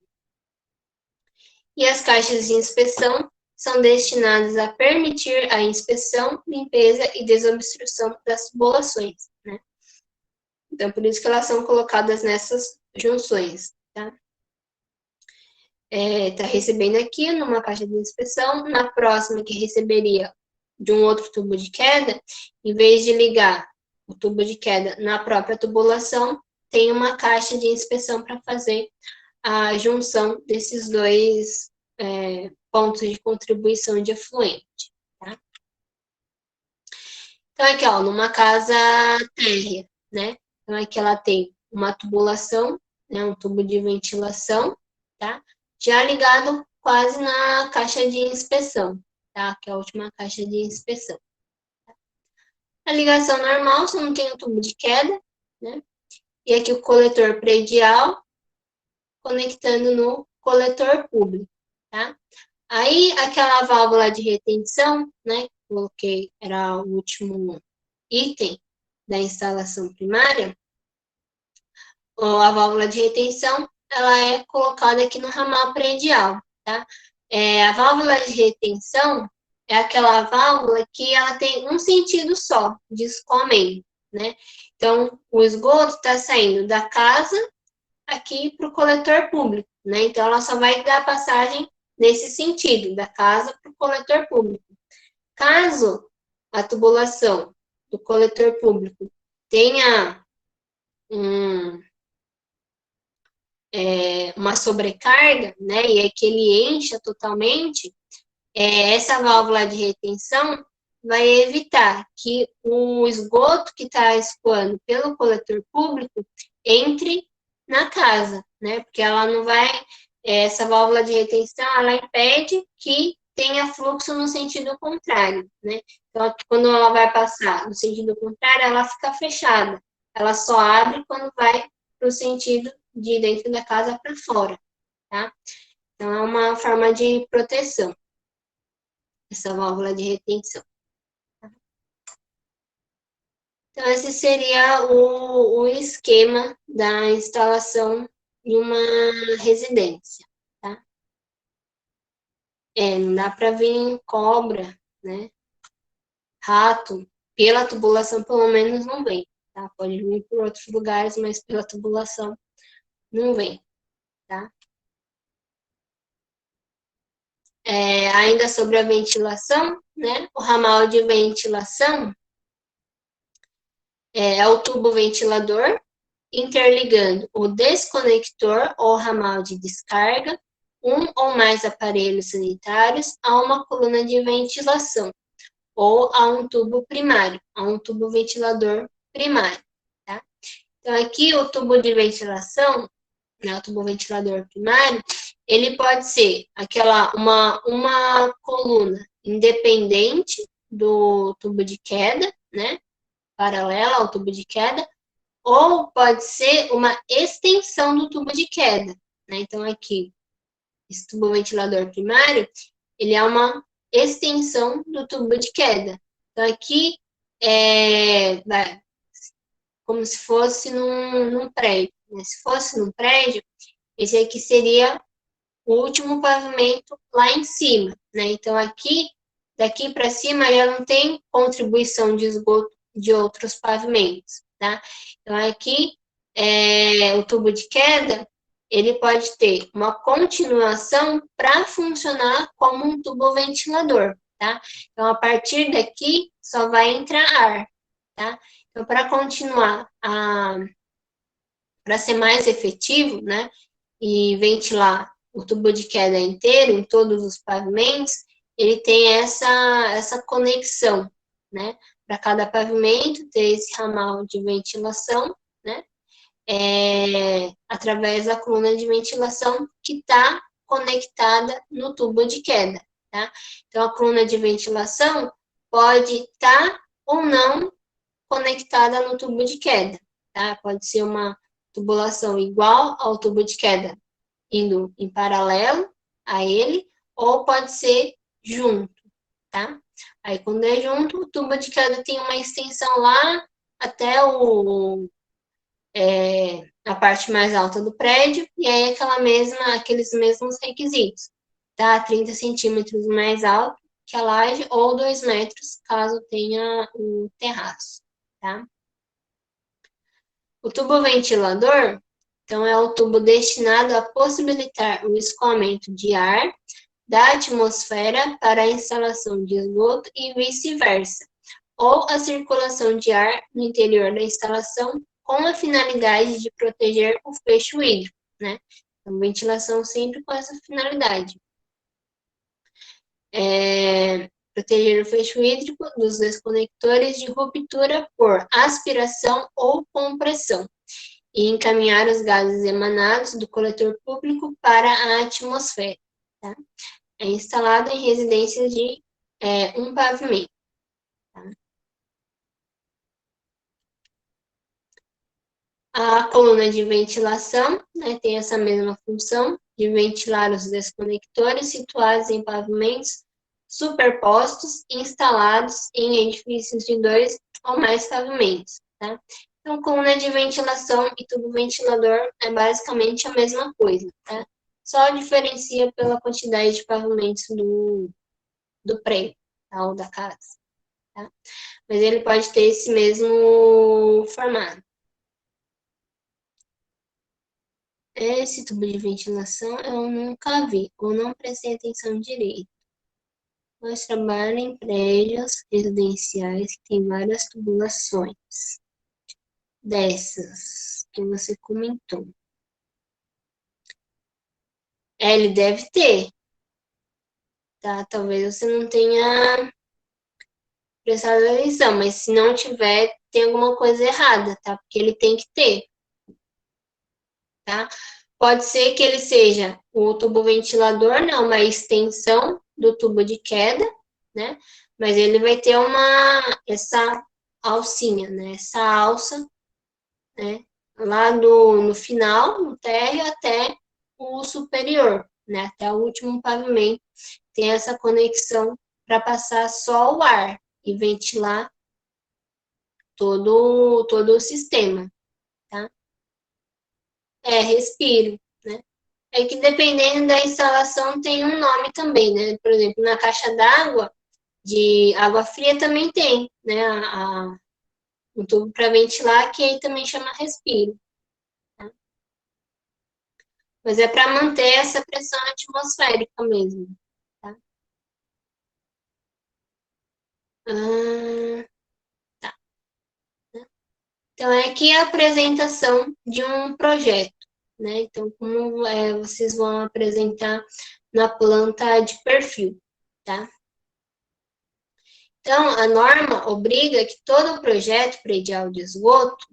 E as caixas de inspeção são destinadas a permitir a inspeção, limpeza e desobstrução das tubulações, né? Então, por isso que elas são colocadas nessas junções, tá? está recebendo aqui numa caixa de inspeção, na próxima que receberia de um outro tubo de queda, em vez de ligar o tubo de queda na própria tubulação, tem uma caixa de inspeção para fazer a junção desses dois pontos de contribuição de efluente. Tá? Então, aqui, ó, numa casa térrea, né? Então, aqui ela tem uma tubulação, né? Um tubo de ventilação, tá? Já ligado quase na caixa de inspeção, tá? Que é a última caixa de inspeção. A ligação normal, você não tem o tubo de queda, né? E aqui o coletor predial conectando no coletor público, tá? Aí, aquela válvula de retenção, né? Coloquei, era o último item da instalação primária. A válvula de retenção, ela é colocada aqui no ramal predial, tá? A válvula de retenção é aquela válvula que ela tem um sentido só de escoamento, né? Então, o esgoto está saindo da casa aqui para o coletor público, né? Então, ela só vai dar passagem nesse sentido, da casa para o coletor público. Caso a tubulação do coletor público tenha uma sobrecarga, né, e é que ele encha totalmente, essa válvula de retenção vai evitar que o esgoto que está escoando pelo coletor público entre na casa, né, porque ela não vai, essa válvula de retenção, ela impede que tenha fluxo no sentido contrário, né, então quando ela vai passar no sentido contrário, ela fica fechada, ela só abre quando vai para o sentido de dentro da casa para fora, tá? Então, é uma forma de proteção, essa válvula de retenção. Então, esse seria o esquema da instalação de uma residência, tá? Não dá para vir cobra, né? Rato, pela tubulação pelo menos não vem, tá? Pode vir por outros lugares, mas pela tubulação não vem, tá? Ainda sobre a ventilação, né? O ramal de ventilação é o tubo ventilador interligando o desconector ou ramal de descarga, um ou mais aparelhos sanitários a uma coluna de ventilação ou a um tubo primário, a um tubo ventilador primário, tá? Então, aqui o tubo de ventilação, né, o tubo ventilador primário, ele pode ser uma coluna independente do tubo de queda, né? Paralela ao tubo de queda, ou pode ser uma extensão do tubo de queda, né? Então, aqui, esse tubo ventilador primário, ele é uma extensão do tubo de queda. Então, aqui, como se fosse num prédio, né? Se fosse num prédio, esse aqui seria o último pavimento lá em cima, né? Então, aqui, daqui para cima, já não tem contribuição de esgoto de outros pavimentos, tá? Então, aqui, o tubo de queda, ele pode ter uma continuação para funcionar como um tubo ventilador, tá? Então, a partir daqui, só vai entrar ar, tá? Então, para continuar, para ser mais efetivo, né? E ventilar o tubo de queda inteiro, em todos os pavimentos, ele tem essa conexão, né? Para cada pavimento, ter esse ramal de ventilação, né? Através da coluna de ventilação que está conectada no tubo de queda, tá? Então, a coluna de ventilação pode estar ou não conectada no tubo de queda, tá? Pode ser uma tubulação igual ao tubo de queda, indo em paralelo a ele, ou pode ser junto, tá? Aí, quando é junto, o tubo de queda tem uma extensão lá até a parte mais alta do prédio, e aí aqueles mesmos requisitos, tá? 30 centímetros mais alto que a laje, ou 2 metros, caso tenha um terraço, tá? O tubo ventilador Então, é o tubo destinado a possibilitar o escoamento de ar da atmosfera para a instalação de esgoto e vice-versa, ou a circulação de ar no interior da instalação com a finalidade de proteger o fecho hídrico, né? Então, ventilação sempre com essa finalidade. Proteger o fecho hídrico dos desconectores de ruptura por aspiração ou compressão e encaminhar os gases emanados do coletor público para a atmosfera. Tá? É instalado em residências de um pavimento. Tá? A coluna de ventilação, né, tem essa mesma função de ventilar os desconectores situados em pavimentos superpostos, instalados em edifícios de 2 ou mais pavimentos. Tá? Então, coluna de ventilação e tubo ventilador é basicamente a mesma coisa. Tá? Só diferencia pela quantidade de pavimentos do prédio, tá? Ou da casa. Tá? Mas ele pode ter esse mesmo formato. Esse tubo de ventilação eu nunca vi, ou não prestei atenção direito. Nós trabalhamos em prédios residenciais que tem várias tubulações. Dessas que você comentou. Ele deve ter. Tá? Talvez você não tenha prestado atenção, mas se não tiver, tem alguma coisa errada, tá? Porque ele tem que ter. Tá? Pode ser que ele seja o tubo ventilador, né? Uma extensão do tubo de queda, né? Mas ele vai ter essa alcinha, né? Essa alça, né? Lá no final, no térreo, até o superior, né? Até o último pavimento. Tem essa conexão para passar só o ar e ventilar todo o sistema, tá? Respiro, né? É que dependendo da instalação tem um nome também, né? Por exemplo, na caixa d'água, de água fria também tem, né? Um tubo para ventilar, que aí também chama respiro. Tá? Mas é para manter essa pressão atmosférica mesmo. Tá? Ah, tá. Então, é aqui a apresentação de um projeto. Né? Então, como vocês vão apresentar na planta de perfil. Tá? Então, a norma obriga que todo projeto predial de esgoto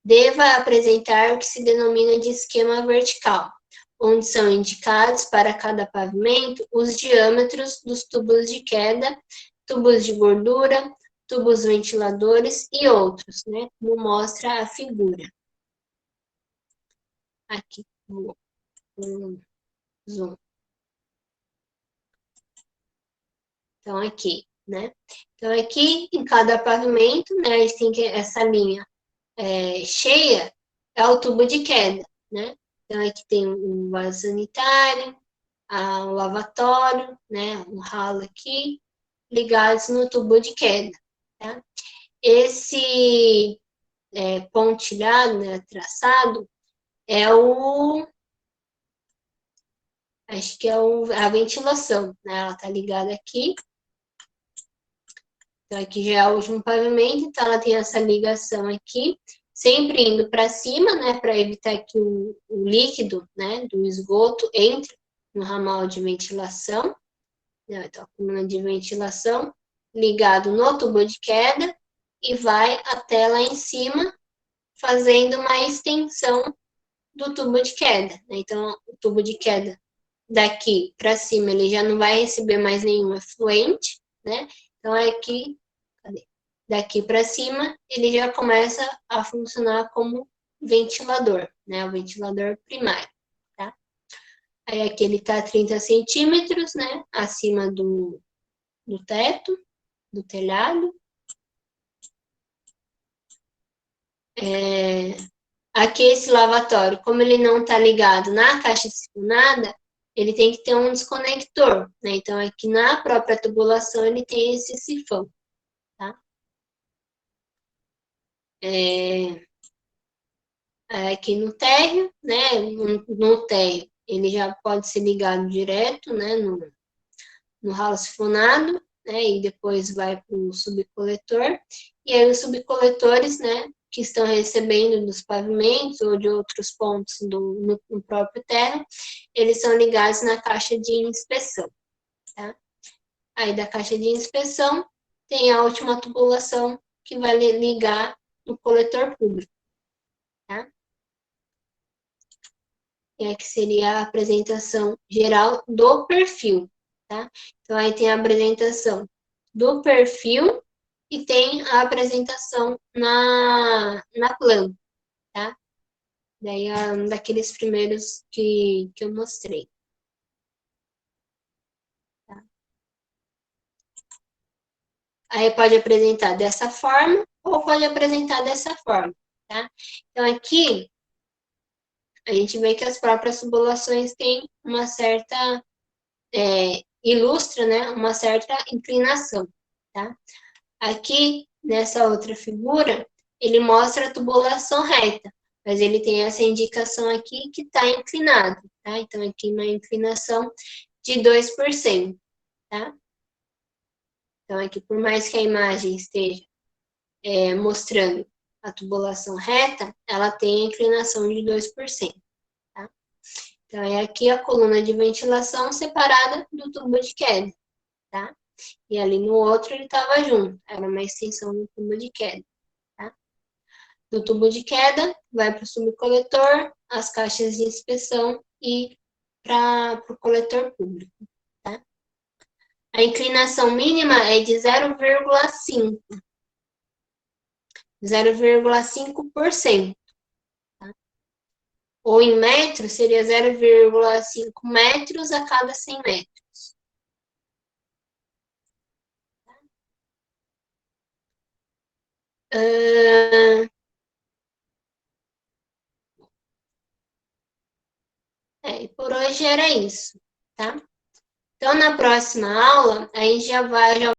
deva apresentar o que se denomina de esquema vertical, onde são indicados para cada pavimento os diâmetros dos tubos de queda, tubos de gordura, tubos ventiladores e outros, né? Como mostra a figura. Aqui, zoom. Então, aqui, né? Então, aqui, em cada pavimento, né, a gente tem que essa linha cheia é o tubo de queda, né? Então, aqui tem um vaso sanitário, um lavatório, né? Um ralo aqui, ligados no tubo de queda, tá? Esse pontilhado, né, traçado, acho que é a ventilação, né? Ela tá ligada aqui. Então, aqui já é o último pavimento, então ela tem essa ligação aqui, sempre indo para cima, né, para evitar que o líquido, né, do esgoto entre no ramal de ventilação, né, então a coluna de ventilação ligado no tubo de queda e vai até lá em cima, fazendo uma extensão do tubo de queda. Né? Então, o tubo de queda daqui para cima, ele já não vai receber mais nenhum efluente, né? Então, aqui, daqui para cima, ele já começa a funcionar como ventilador, né? O ventilador primário, tá? Aí aqui ele está a 30 centímetros, né? Acima do teto, do telhado. Aqui esse lavatório, como ele não está ligado na caixa sifonada, ele tem que ter um desconector, né? Então, aqui na própria tubulação, ele tem esse sifão, tá? aqui no térreo, né? No térreo, ele já pode ser ligado direto, né? No ralo sifonado, né? E depois vai para o subcoletor. E aí os subcoletores, né? Que estão recebendo dos pavimentos ou de outros pontos no próprio térreo, eles são ligados na caixa de inspeção, tá? Aí da caixa de inspeção tem a última tubulação que vai ligar no coletor público, tá? E aqui seria a apresentação geral do perfil, tá? Então aí tem a apresentação do perfil e tem a apresentação na planta, tá? Daí daqueles primeiros que eu mostrei. Tá? Aí pode apresentar dessa forma ou pode apresentar dessa forma, tá? Então aqui a gente vê que as próprias tubulações têm uma certa, ilustra, né, uma certa inclinação, tá? Aqui, nessa outra figura, ele mostra a tubulação reta, mas ele tem essa indicação aqui que está inclinado, tá? Então, aqui uma inclinação de 2%, tá? Então, aqui, por mais que a imagem esteja mostrando a tubulação reta, ela tem a inclinação de 2%, tá? Então, é aqui a coluna de ventilação separada do tubo de queda, tá? E ali no outro ele estava junto, era uma extensão do tubo de queda, tá? Do tubo de queda, vai para o subcoletor, as caixas de inspeção e para o coletor público, tá? A inclinação mínima é de 0,5%. 0,5%. Tá? Ou em metros, seria 0,5 metros a cada 100 metros. E por hoje era isso, tá? Então, na próxima aula, a gente já vai